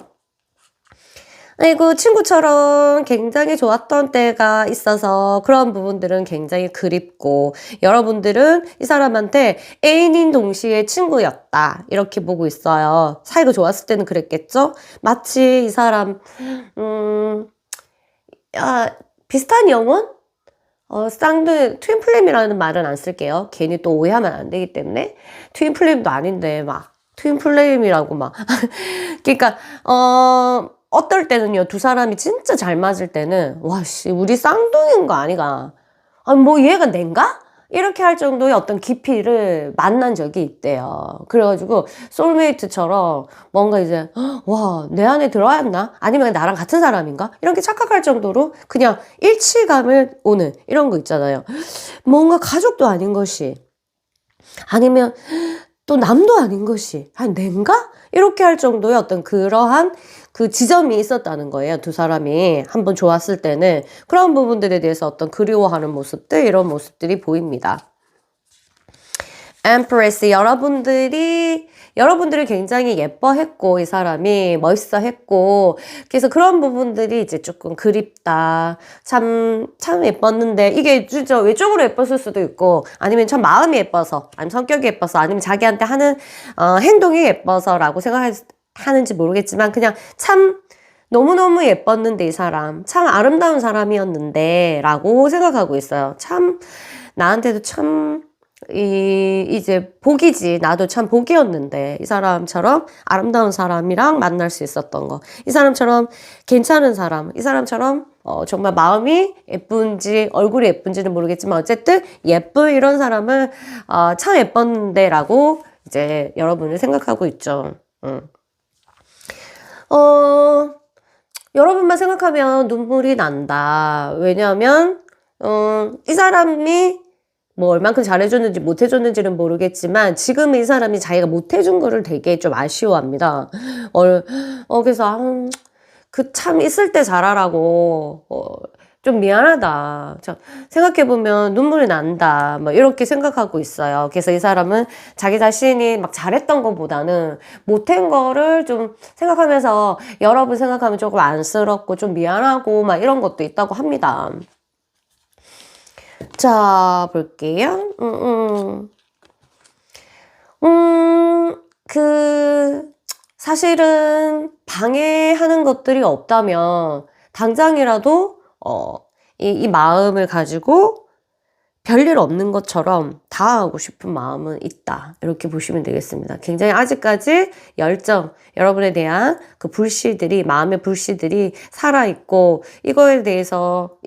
친구처럼 굉장히 좋았던 때가 있어서 그런 부분들은 굉장히 그립고 여러분들은 이 사람한테 애인인 동시에 친구였다 이렇게 보고 있어요. 사이가 좋았을 때는 그랬겠죠? 마치 이 사람 비슷한 영혼? 쌍둥이 트윈플레임이라는 말은 안 쓸게요. 괜히 또 오해하면 안 되기 때문에 트윈플레임도 아닌데 트윈플레임이라고 그러니까 어떨 때는요, 두 사람이 진짜 잘 맞을 때는, 우리 쌍둥이인 거 아니가? 얘가 낸가? 이렇게 할 정도의 어떤 깊이를 만난 적이 있대요. 그래가지고, 소울메이트처럼 뭔가 이제, 내 안에 들어왔나? 아니면 나랑 같은 사람인가? 이렇게 착각할 정도로 그냥 일치감을 오는 이런 거 있잖아요. 뭔가 가족도 아닌 것이, 아니면 또 남도 아닌 것이, 낸가? 이렇게 할 정도의 어떤 그러한 그 지점이 있었다는 거예요. 두 사람이 한번 좋았을 때는. 그런 부분들에 대해서 어떤 그리워하는 모습들, 이런 모습들이 보입니다. Empress, 여러분들이 굉장히 예뻐했고, 이 사람이 멋있어했고, 그래서 그런 부분들이 이제 조금 그립다. 참 예뻤는데, 이게 진짜 외적으로 예뻤을 수도 있고, 아니면 참 마음이 예뻐서, 아니면 성격이 예뻐서, 아니면 자기한테 하는, 행동이 예뻐서라고 생각하는지 모르겠지만, 그냥 참, 너무너무 예뻤는데, 이 사람. 참 아름다운 사람이었는데, 라고 생각하고 있어요. 참, 나한테도 참, 이제 복이지. 나도 참 복이었는데 이 사람처럼 아름다운 사람이랑 만날 수 있었던 거, 이 사람처럼 괜찮은 사람, 이 사람처럼 정말 마음이 예쁜지 얼굴이 예쁜지는 모르겠지만 어쨌든 예쁜 이런 사람을 참 예뻤는데 라고 이제 여러분이 생각하고 있죠. 여러분만 생각하면 눈물이 난다. 왜냐하면 이 사람이 뭐 얼만큼 잘해줬는지 못해줬는지는 모르겠지만 지금 이 사람이 자기가 못해준 거를 되게 좀 아쉬워합니다. 그래서 그 참 있을 때 잘하라고 좀 미안하다. 생각해보면 눈물이 난다. 뭐 이렇게 생각하고 있어요. 그래서 이 사람은 자기 자신이 막 잘했던 것보다는 못한 거를 좀 생각하면서 여러분 생각하면 조금 안쓰럽고 좀 미안하고 막 이런 것도 있다고 합니다. 자, 볼게요. 사실은 방해하는 것들이 없다면, 당장이라도, 이 마음을 가지고 별일 없는 것처럼 다하고 싶은 마음은 있다. 이렇게 보시면 되겠습니다. 굉장히 아직까지 열정, 여러분에 대한 그 마음의 불씨들이 살아있고, 이거에 대해서,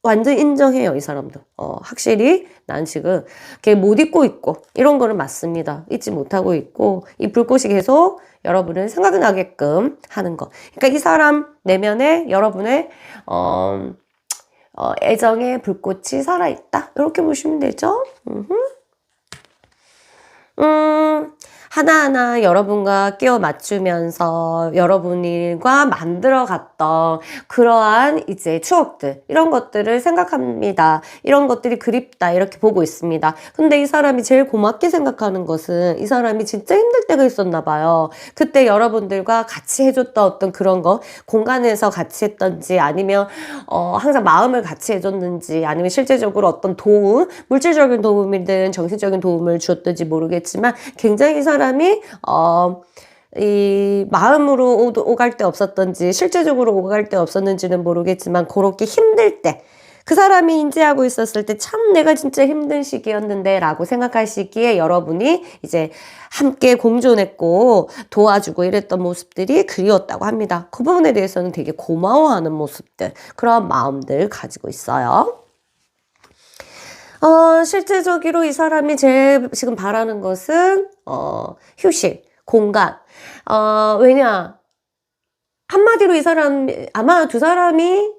완전 인정해요, 이 사람도. 확실히 난 지금 걔 못 잊고 있고 이런 거는 맞습니다. 잊지 못하고 있고 이 불꽃이 계속 여러분을 생각나게끔 하는 거. 그러니까 이 사람 내면에 여러분의 애정의 불꽃이 살아있다. 이렇게 보시면 되죠. 하나하나 여러분과 끼워 맞추면서 여러분과 만들어갔던 그러한 이제 추억들, 이런 것들을 생각합니다. 이런 것들이 그립다. 이렇게 보고 있습니다. 근데 이 사람이 제일 고맙게 생각하는 것은 이 사람이 진짜 힘들 때가 있었나 봐요. 그때 여러분들과 같이 해줬던 어떤 그런 거, 공간에서 같이 했던지 아니면 항상 마음을 같이 해줬는지 아니면 실제적으로 어떤 도움, 물질적인 도움이든 정신적인 도움을 주었든지 모르겠지만 굉장히 이 사람이 이 마음으로 오갈 데 없었던지 실제적으로 오갈 데 없었는지는 모르겠지만 그렇게 힘들 때 그 사람이 인지하고 있었을 때 참 내가 진짜 힘든 시기였는데 라고 생각할 시기에 여러분이 이제 함께 공존했고 도와주고 이랬던 모습들이 그리웠다고 합니다. 그 부분에 대해서는 되게 고마워하는 모습들, 그런 마음들 가지고 있어요. 실제적으로 이 사람이 제일 지금 바라는 것은, 휴식, 공간. 왜냐, 한마디로 이 사람, 아마 두 사람이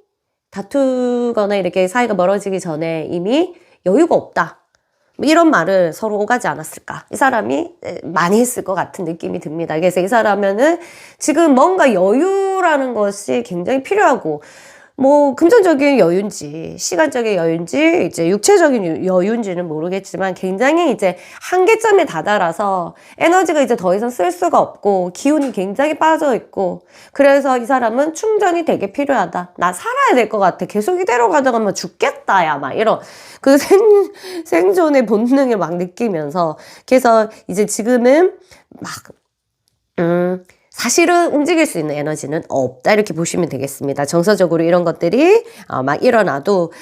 다투거나 이렇게 사이가 멀어지기 전에 이미 여유가 없다. 이런 말을 서로 오가지 않았을까. 이 사람이 많이 했을 것 같은 느낌이 듭니다. 그래서 이 사람은 지금 뭔가 여유라는 것이 굉장히 필요하고, 뭐 금전적인 여유인지 시간적인 여유인지 이제 육체적인 여유인지는 모르겠지만 굉장히 이제 한계점에 다다라서 에너지가 이제 더 이상 쓸 수가 없고 기운이 굉장히 빠져 있고, 그래서 이 사람은 충전이 되게 필요하다. 나 살아야 될 것 같아. 계속 이대로 가다가 막 죽겠다 야 막 이런 그 생존의 본능을 막 느끼면서, 그래서 이제 지금은 막 사실은 움직일 수 있는 에너지는 없다. 이렇게 보시면 되겠습니다. 정서적으로 이런 것들이 막 일어나도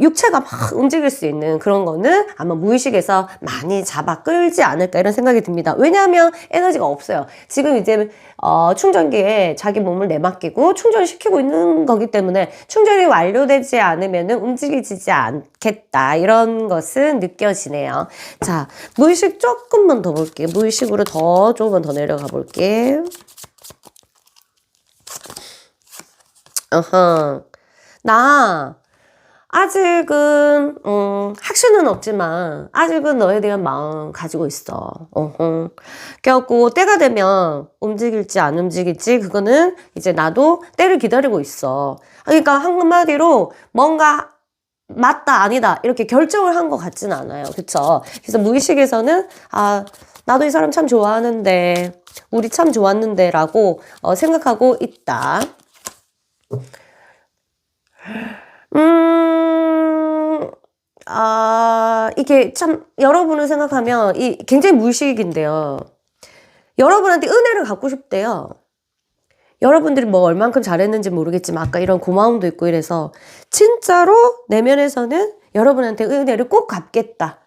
육체가 막 움직일 수 있는 그런 거는 아마 무의식에서 많이 잡아 끌지 않을까 이런 생각이 듭니다. 왜냐하면 에너지가 없어요. 지금 이제 충전기에 자기 몸을 내맡기고 충전시키고 있는 거기 때문에 충전이 완료되지 않으면 움직이지 않겠다. 이런 것은 느껴지네요. 자, 무의식 조금만 더 볼게요. 무의식으로 조금만 더 내려가 볼게요. 나 아직은 확신은 없지만 아직은 너에 대한 마음 가지고 있어. 그래갖고 때가 되면 움직일지 안 움직일지 그거는 이제 나도 때를 기다리고 있어. 그러니까 한마디로 뭔가 맞다 아니다 이렇게 결정을 한 것 같지는 않아요. 그쵸? 그래서 무의식에서는 아 나도 이 사람 참 좋아하는데 우리 참 좋았는데 라고 생각하고 있다. 이게 참 여러분을 생각하면 굉장히 무의식인데요. 여러분한테 은혜를 갖고 싶대요. 여러분들이 뭐 얼만큼 잘했는지 모르겠지만 아까 이런 고마움도 있고 이래서 진짜로 내면에서는 여러분한테 은혜를 꼭 갚겠다.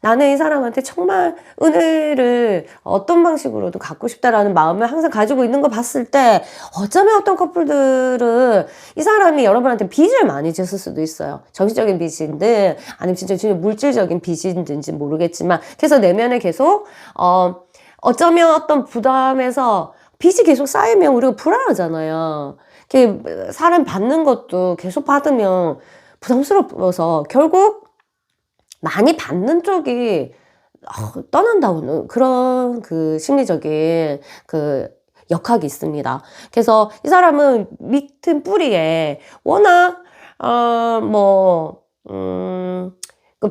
나는 이 사람한테 정말 은혜를 어떤 방식으로도 갖고 싶다라는 마음을 항상 가지고 있는 거 봤을 때 어쩌면 어떤 커플들은 이 사람이 여러분한테 빚을 많이 졌을 수도 있어요. 정신적인 빚이든 아니면 진짜 물질적인 빚이든지 모르겠지만 그래서 내면에 계속 어쩌면 어떤 부담에서 빚이 계속 쌓이면 우리가 불안하잖아요. 사람 받는 것도 계속 받으면 부담스러워서 결국 많이 받는 쪽이 떠난다고는 그런 그 심리적인 그 역학이 있습니다. 그래서 이 사람은 밑은 뿌리에 워낙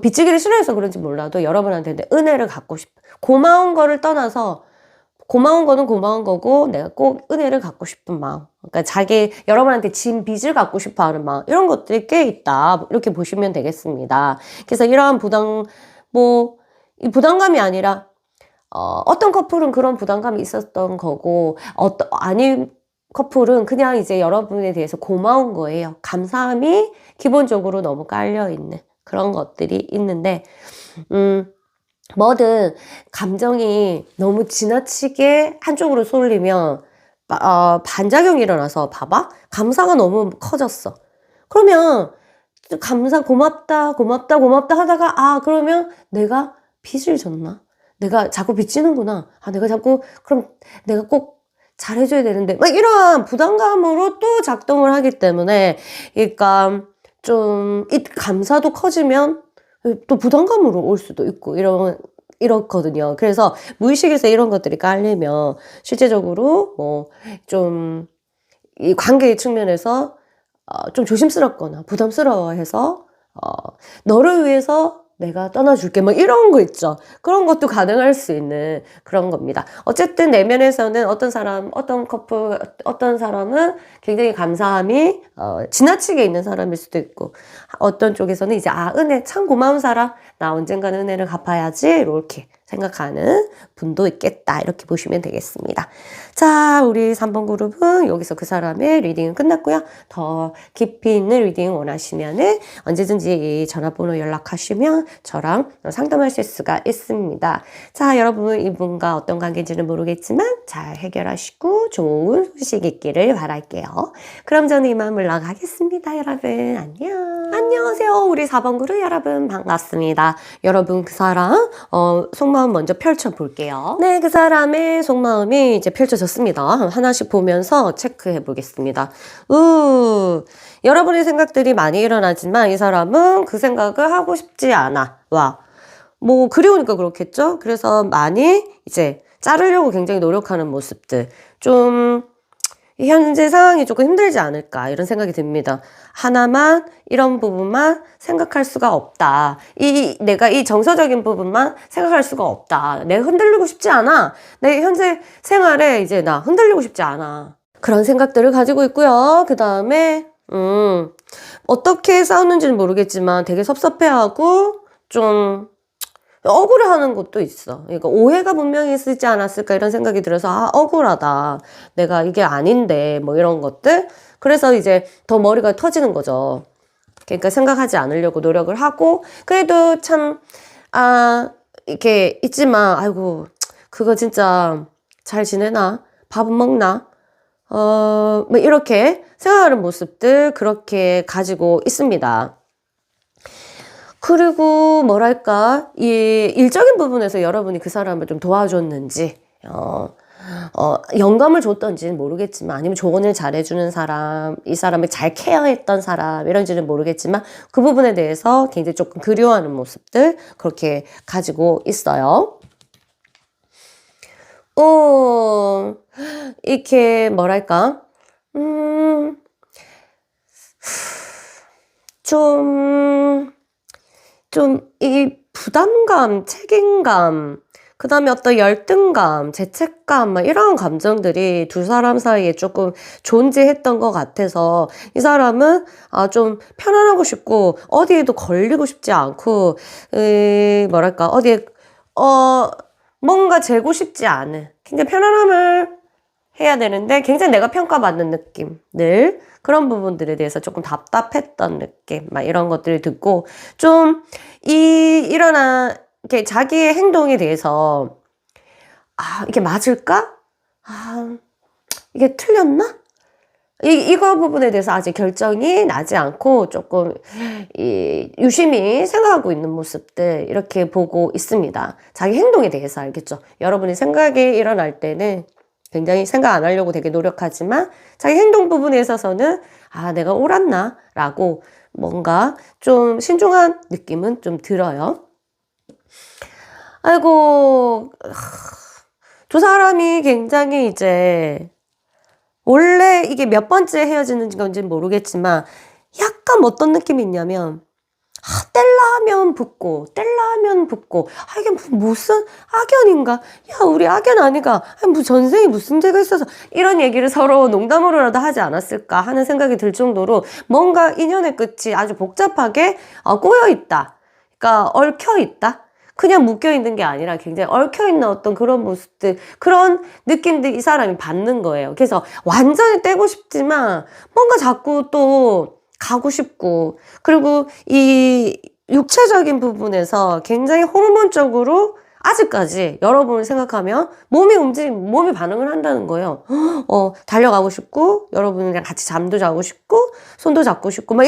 빚지기를 싫어해서 그런지 몰라도 여러분한테 은혜를 갖고 고마운 거를 떠나서 고마운 거는 고마운 거고 내가 꼭 은혜를 갖고 싶은 마음, 그러니까 여러분한테 진 빚을 갖고 싶어 하는 마음, 이런 것들이 꽤 있다 이렇게 보시면 되겠습니다. 그래서 이러한 이 부담감이 아니라 어떤 커플은 그런 부담감이 있었던 거고 아닌 커플은 그냥 이제 여러분에 대해서 고마운 거예요. 감사함이 기본적으로 너무 깔려있는 그런 것들이 있는데 뭐든 감정이 너무 지나치게 한쪽으로 쏠리면 반작용이 일어나서 봐봐. 감사가 너무 커졌어. 그러면 고맙다 하다가 그러면 내가 빚을 졌나? 내가 자꾸 빚지는구나. 그럼 내가 꼭 잘해줘야 되는데 막 이러한 부담감으로 또 작동을 하기 때문에 그러니까 좀 이 감사도 커지면 또 부담감으로 올 수도 있고 이렇거든요. 그래서 무의식에서 이런 것들이 깔리면 실제적으로 이 관계의 측면에서 좀 조심스럽거나 부담스러워해서 너를 위해서 내가 떠나줄게 뭐 이런 거 있죠. 그런 것도 가능할 수 있는 그런 겁니다. 어쨌든 내면에서는 어떤 커플, 어떤 사람은 굉장히 감사함이 지나치게 있는 사람일 수도 있고 어떤 쪽에서는 이제 은혜 참 고마운 사람, 나 언젠가는 은혜를 갚아야지 이렇게 생각하는 분도 있겠다 이렇게 보시면 되겠습니다. 자, 우리 3번 그룹은 여기서 그 사람의 리딩은 끝났고요. 더 깊이 있는 리딩 원하시면은 언제든지 전화번호 연락하시면 저랑 상담하실 수가 있습니다. 자, 여러분 이분과 어떤 관계인지는 모르겠지만 잘 해결하시고 좋은 소식 있기를 바랄게요. 그럼 저는 이만 물러가겠습니다. 여러분 안녕. 안녕하세요. 우리 4번 그룹 여러분 반갑습니다. 여러분 그 사람 속마음 먼저 펼쳐볼게요. 네, 그 사람의 속마음이 이제 펼쳐졌습니다. 하나씩 보면서 체크해 보겠습니다. 여러분의 생각들이 많이 일어나지만 이 사람은 그 생각을 하고 싶지 않아. 뭐 그리우니까 그렇겠죠? 그래서 많이 이제 자르려고 굉장히 노력하는 모습들. 좀 현재 상황이 조금 힘들지 않을까 이런 생각이 듭니다. 하나만 이런 부분만 생각할 수가 없다. 내가 이 정서적인 부분만 생각할 수가 없다. 내가 흔들리고 싶지 않아. 내 현재 생활에 이제 나 흔들리고 싶지 않아. 그런 생각들을 가지고 있고요. 그 다음에 어떻게 싸우는지는 모르겠지만 되게 섭섭해하고 좀 억울해하는 것도 있어. 그러니까 오해가 분명히 있지 않았을까 이런 생각이 들어서 억울하다. 내가 이게 아닌데 뭐 이런 것들. 그래서 이제 더 머리가 터지는 거죠. 그러니까 생각하지 않으려고 노력을 하고 그래도 참 이렇게 있지만 아이고 그거 진짜 잘 지내나? 밥은 먹나? 뭐 이렇게 생각하는 모습들 그렇게 가지고 있습니다. 그리고 뭐랄까 이 일적인 부분에서 여러분이 그 사람을 좀 도와줬는지 영감을 줬던지는 모르겠지만, 아니면 조언을 잘해주는 사람, 이 사람을 잘 케어했던 사람, 이런지는 모르겠지만, 그 부분에 대해서 굉장히 조금 그리워하는 모습들, 그렇게 가지고 있어요. 이렇게, 뭐랄까, 이 부담감, 책임감, 그 다음에 어떤 열등감, 죄책감, 막 이런 감정들이 두 사람 사이에 조금 존재했던 것 같아서 이 사람은 좀 편안하고 싶고 어디에도 걸리고 싶지 않고 뭐랄까 어디에 뭔가 재고 싶지 않은 굉장히 편안함을 해야 되는데 굉장히 내가 평가받는 느낌 늘 그런 부분들에 대해서 조금 답답했던 느낌 막 이런 것들을 듣고 좀 일어난 이렇게 자기의 행동에 대해서 이게 맞을까? 이게 틀렸나? 이거 부분에 대해서 아직 결정이 나지 않고 조금 유심히 생각하고 있는 모습들 이렇게 보고 있습니다. 자기 행동에 대해서 알겠죠? 여러분이 생각이 일어날 때는 굉장히 생각 안 하려고 되게 노력하지만 자기 행동 부분에 있어서는 내가 옳았나? 라고 뭔가 좀 신중한 느낌은 좀 들어요. 아이고, 두 사람이 굉장히 이제, 원래 이게 몇 번째 헤어지는 건지는 모르겠지만, 약간 어떤 느낌이 있냐면, 뗄라 하면 붙고, 뗄라 하면 붙고, 이게 무슨 악연인가? 야, 우리 악연 아니가? 뭐 전생에 무슨 죄가 있어서, 이런 얘기를 서로 농담으로라도 하지 않았을까 하는 생각이 들 정도로, 뭔가 인연의 끝이 아주 복잡하게 꼬여 있다. 그러니까 얽혀 있다. 그냥 묶여있는 게 아니라 굉장히 얽혀있는 어떤 그런 모습들, 그런 느낌들 이 사람이 받는 거예요. 그래서 완전히 떼고 싶지만 뭔가 자꾸 또 가고 싶고, 그리고 이 육체적인 부분에서 굉장히 호르몬적으로 아직까지 여러분을 생각하면 몸이 반응을 한다는 거예요. 달려가고 싶고, 여러분이랑 같이 잠도 자고 싶고, 손도 잡고 싶고, 막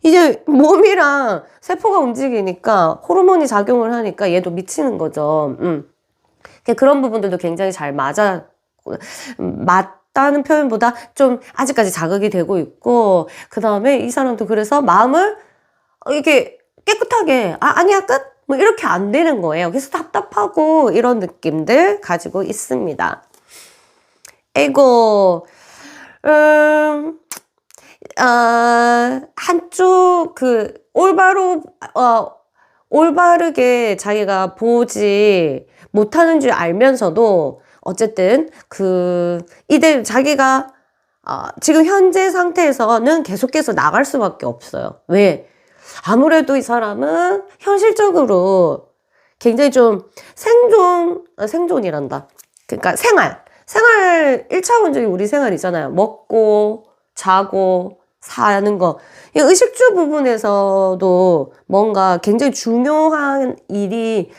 이제 몸이랑 세포가 움직이니까 호르몬이 작용을 하니까 얘도 미치는 거죠. 그런 부분들도 굉장히 잘 맞다는 표현보다 좀 아직까지 자극이 되고 있고, 그 다음에 이 사람도 그래서 마음을 이게 깨끗하게, 아니야, 끝? 뭐 이렇게 안 되는 거예요. 그래서 답답하고 이런 느낌들 가지고 있습니다. 에고, 한쪽 올바르게 자기가 보지 못하는 줄 알면서도 어쨌든 이들 자기가 지금 현재 상태에서는 계속해서 나갈 수밖에 없어요. 왜? 아무래도 이 사람은 현실적으로 굉장히 좀 생존이란다. 그러니까 생활 1차원적인 우리 생활이잖아요. 먹고, 자고, 사는 거. 이 의식주 부분에서도 뭔가 굉장히 중요한 일이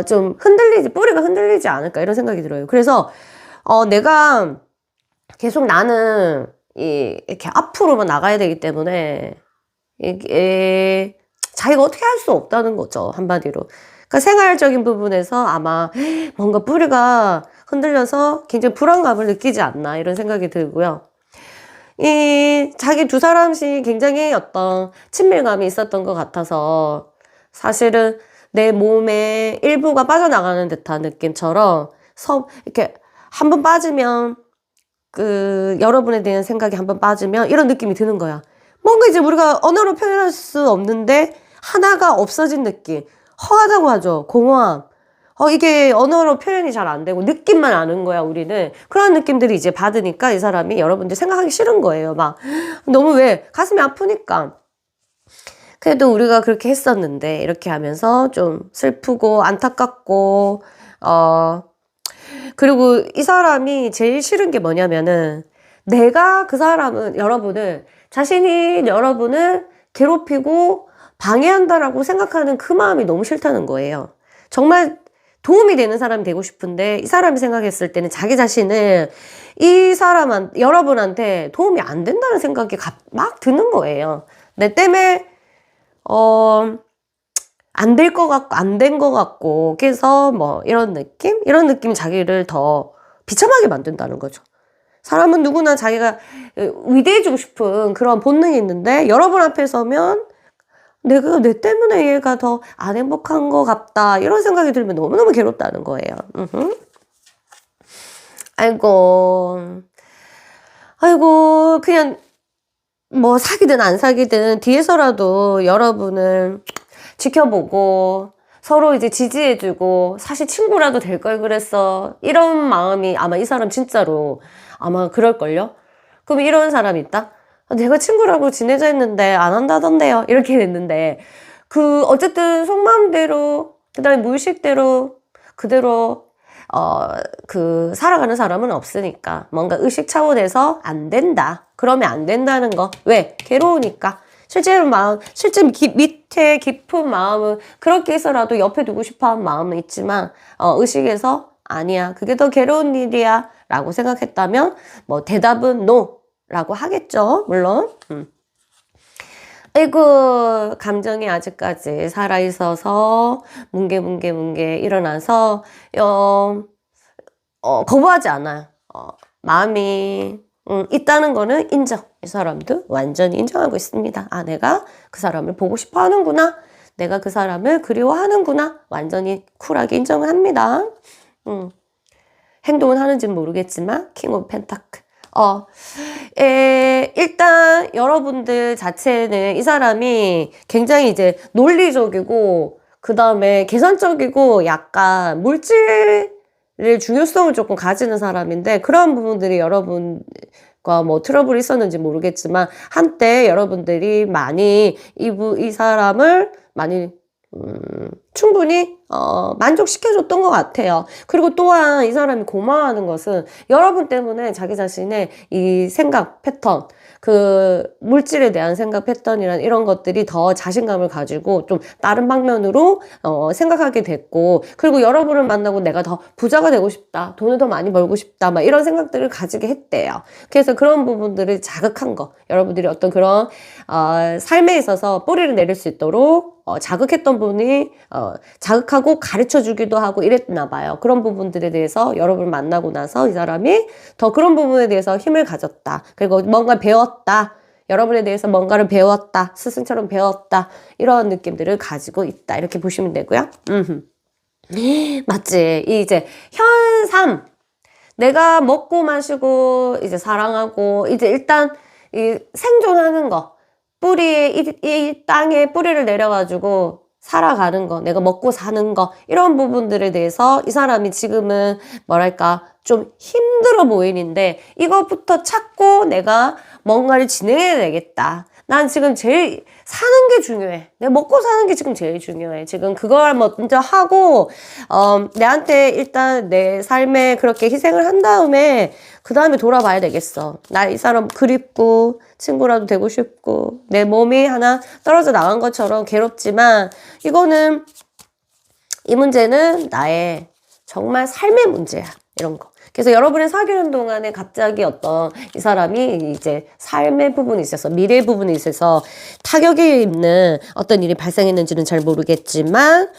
좀 뿌리가 흔들리지 않을까 이런 생각이 들어요. 그래서 내가 계속 나는 이렇게 앞으로만 나가야 되기 때문에 이게 자기가 어떻게 할 수 없다는 거죠. 한마디로. 그러니까 생활적인 부분에서 아마 뭔가 뿌리가 흔들려서 굉장히 불안감을 느끼지 않나 이런 생각이 들고요. 자기 두 사람씩 굉장히 어떤 친밀감이 있었던 것 같아서 사실은 내 몸의 일부가 빠져나가는 듯한 느낌처럼 이렇게 한번 빠지면 여러분에 대한 생각이 한번 빠지면 이런 느낌이 드는 거야. 뭔가 이제 우리가 언어로 표현할 수 없는데 하나가 없어진 느낌. 허하다고 하죠. 공허함. 이게 언어로 표현이 잘 안 되고 느낌만 아는 거야, 우리는. 그런 느낌들이 이제 받으니까 이 사람이 여러분들 생각하기 싫은 거예요. 막 너무 왜? 가슴이 아프니까. 그래도 우리가 그렇게 했었는데 이렇게 하면서 좀 슬프고 안타깝고 그리고 이 사람이 제일 싫은 게 뭐냐면은 내가 자신이 여러분을 괴롭히고 방해한다라고 생각하는 그 마음이 너무 싫다는 거예요. 정말 도움이 되는 사람이 되고 싶은데 이 사람이 생각했을 때는 자기 자신은 여러분한테 도움이 안 된다는 생각이 막 드는 거예요. 내 때문에 안 될 것 같고 안 된 것 같고 그래서 뭐 이런 느낌 자기를 더 비참하게 만든다는 거죠. 사람은 누구나 자기가 위대해지고 싶은 그런 본능이 있는데 여러분 앞에 서면 내가 내 때문에 얘가 더 안 행복한 것 같다 이런 생각이 들면 너무너무 괴롭다는 거예요. 아이고 그냥 뭐 사귀든 안 사귀든 뒤에서라도 여러분을 지켜보고 서로 이제 지지해주고 사실 친구라도 될 걸 그랬어 이런 마음이 아마 이 사람 진짜로 아마 그럴걸요. 그럼 이런 사람이 있다? 내가 친구라고 지내자 했는데 안 한다던데요 이렇게 됐는데 그 어쨌든 속마음대로 그다음에 무의식대로 그대로 그 살아가는 사람은 없으니까 뭔가 의식 차원에서 안 된다 그러면 안 된다는 거. 왜? 괴로우니까. 실제 밑에 깊은 마음은 그렇게 해서라도 옆에 두고 싶어 하는 마음은 있지만 의식에서 아니야 그게 더 괴로운 일이야 라고 생각했다면 뭐 대답은 NO 라고 하겠죠 물론. 아이고 감정이 아직까지 살아있어서 뭉게 일어나서 거부하지 않아요. 마음이 있다는 거는 인정. 이 사람도 완전히 인정하고 있습니다. 아 내가 그 사람을 보고 싶어 하는구나. 내가 그 사람을 그리워하는구나. 완전히 쿨하게 인정을 합니다. 행동은 하는지는 모르겠지만 킹 오브 펜타클. 일단 여러분들 자체는 이 사람이 굉장히 이제 논리적이고 그 다음에 계산적이고 약간 물질의 중요성을 조금 가지는 사람인데 그런 부분들이 여러분과 뭐 트러블이 있었는지 모르겠지만 한때 여러분들이 많이 이 사람을 많이 충분히 만족시켜줬던 것 같아요. 그리고 또한 이 사람이 고마워하는 것은 여러분 때문에 자기 자신의 이 생각 패턴 그 물질에 대한 생각 패턴이란 이런 것들이 더 자신감을 가지고 좀 다른 방면으로 생각하게 됐고 그리고 여러분을 만나고 내가 더 부자가 되고 싶다 돈을 더 많이 벌고 싶다 막 이런 생각들을 가지게 했대요. 그래서 그런 부분들을 자극한 거 여러분들이 어떤 그런 삶에 있어서 뿌리를 내릴 수 있도록 자극했던 분이 자극하고 가르쳐 주기도 하고 이랬나 봐요. 그런 부분들에 대해서 여러분을 만나고 나서 이 사람이 더 그런 부분에 대해서 힘을 가졌다. 그리고 뭔가 배웠다. 여러분에 대해서 뭔가를 배웠다. 스승처럼 배웠다. 이런 느낌들을 가지고 있다. 이렇게 보시면 되고요. 맞지? 이제 현삼. 내가 먹고 마시고 이제 사랑하고 이제 일단 이 생존하는 거. 이 땅에 뿌리를 내려가지고 살아가는 거, 내가 먹고 사는 거, 이런 부분들에 대해서 이 사람이 지금은 뭐랄까, 좀 힘들어 보이는데 이것부터 찾고 내가 뭔가를 진행해야 되겠다. 난 지금 제일 사는 게 중요해. 내가 먹고 사는 게 지금 제일 중요해. 지금 그걸 먼저 하고, 내한테 일단 내 삶에 그렇게 희생을 한 다음에, 그 다음에 돌아봐야 되겠어. 나 이 사람 그립고, 친구라도 되고 싶고, 내 몸이 하나 떨어져 나간 것처럼 괴롭지만, 이 문제는 나의 정말 삶의 문제야. 이런 거. 그래서 여러분이 사귀는 동안에 갑자기 어떤 이 사람이 이제 삶의 부분이 있어서 미래 부분이 있어서 타격이 있는 어떤 일이 발생했는지는 잘 모르겠지만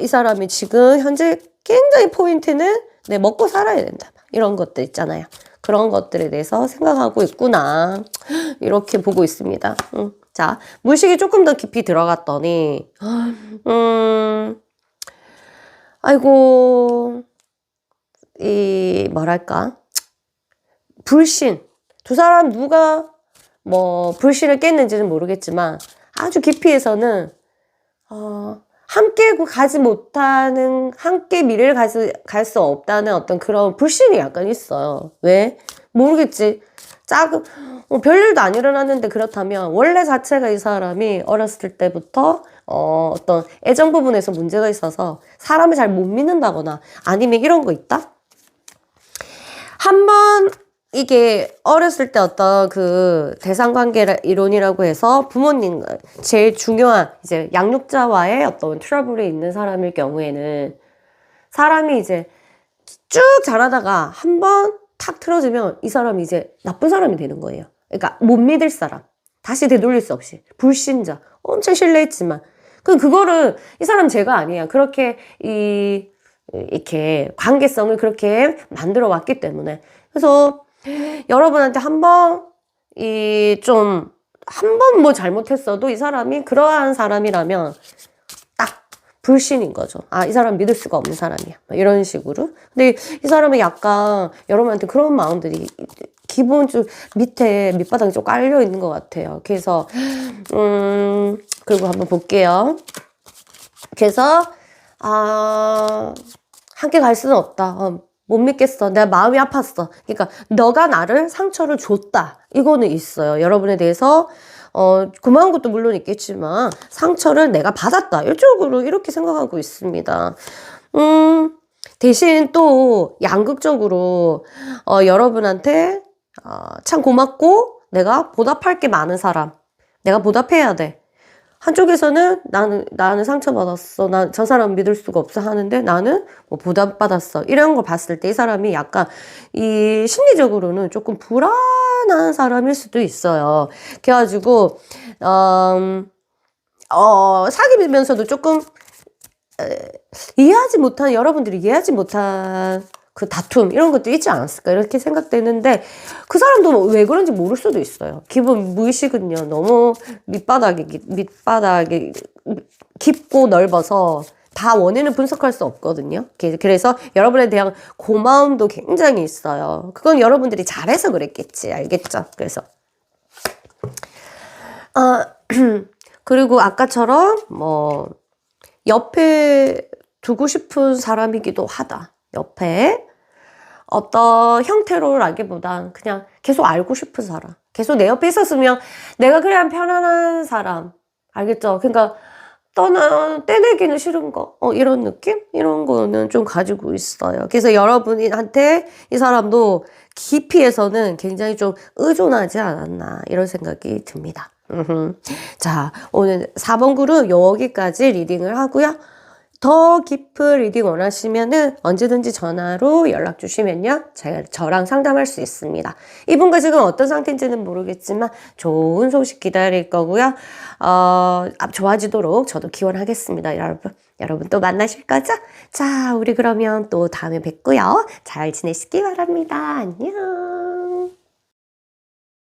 이 사람이 지금 현재 굉장히 포인트는 내 먹고 살아야 된다. 이런 것들 있잖아요. 그런 것들에 대해서 생각하고 있구나. 이렇게 보고 있습니다. 자, 물식이 조금 더 깊이 들어갔더니 아이고 뭐랄까 불신 두 사람 누가 뭐 불신을 깼는지는 모르겠지만 아주 깊이에서는 함께 가지 못하는 함께 미래를 갈 수 없다는 어떤 그런 불신이 약간 있어요. 왜? 모르겠지. 별일도 안 일어났는데 그렇다면 원래 자체가 이 사람이 어렸을 때부터 어떤 애정 부분에서 문제가 있어서 사람을 잘 못 믿는다거나 아니면 이런 거 있다? 한번 이게 어렸을 때 어떤 그 대상관계 이론이라고 해서 부모님 제일 중요한 이제 양육자와의 어떤 트러블이 있는 사람일 경우에는 사람이 이제 쭉 자라다가 한번 탁 틀어지면 이 사람이 이제 나쁜 사람이 되는 거예요. 그러니까 못 믿을 사람. 다시 되돌릴 수 없이. 불신자. 엄청 신뢰했지만. 그거를 이 사람 죄가 아니야. 그렇게 이렇게 관계성을 그렇게 만들어 왔기 때문에. 그래서 여러분한테 한 번 뭐 잘못했어도 이 사람이 그러한 사람이라면 딱 불신인 거죠. 아, 이 사람 믿을 수가 없는 사람이야. 이런 식으로. 근데 이 사람은 약간 여러분한테 그런 마음들이 기본 좀 밑바닥에 좀 깔려 있는 것 같아요. 그래서, 그리고 한번 볼게요. 그래서, 함께 갈 수는 없다. 못 믿겠어. 내가 마음이 아팠어. 그러니까 너가 나를 상처를 줬다. 이거는 있어요. 여러분에 대해서 고마운 것도 물론 있겠지만 상처를 내가 받았다. 이쪽으로 이렇게 생각하고 있습니다. 대신 또 양극적으로 여러분한테 참 고맙고 내가 보답할 게 많은 사람. 내가 보답해야 돼. 한쪽에서는 나는 상처받았어. 저 사람 믿을 수가 없어 하는데 나는 뭐 보답받았어. 이런 걸 봤을 때 이 사람이 약간 이 심리적으로는 조금 불안한 사람일 수도 있어요. 그래가지고, 사귀면서도 조금, 여러분들이 이해하지 못한 그 다툼, 이런 것도 있지 않았을까, 이렇게 생각되는데, 그 사람도 왜 그런지 모를 수도 있어요. 기본 무의식은요, 너무 밑바닥이 깊고 넓어서 다 원인을 분석할 수 없거든요. 그래서 여러분에 대한 고마움도 굉장히 있어요. 그건 여러분들이 잘해서 그랬겠지, 알겠죠? 그래서. 그리고 아까처럼, 옆에 두고 싶은 사람이기도 하다. 옆에 어떤 형태로라기보단 그냥 계속 알고 싶은 사람. 계속 내 옆에 있었으면 내가 그래야 편안한 사람. 알겠죠? 그러니까 떼내기는 싫은 거. 이런 느낌? 이런 거는 좀 가지고 있어요. 그래서 여러분한테 이 사람도 깊이에서는 굉장히 좀 의존하지 않았나. 이런 생각이 듭니다. 자, 오늘 4번 그룹 여기까지 리딩을 하고요. 더 깊은 리딩 원하시면은 언제든지 전화로 연락 주시면요. 저랑 상담할 수 있습니다. 이분과 지금 어떤 상태인지는 모르겠지만 좋은 소식 기다릴 거고요. 좋아지도록 저도 기원하겠습니다. 여러분 또 만나실 거죠? 자, 우리 그러면 또 다음에 뵙고요. 잘 지내시기 바랍니다. 안녕.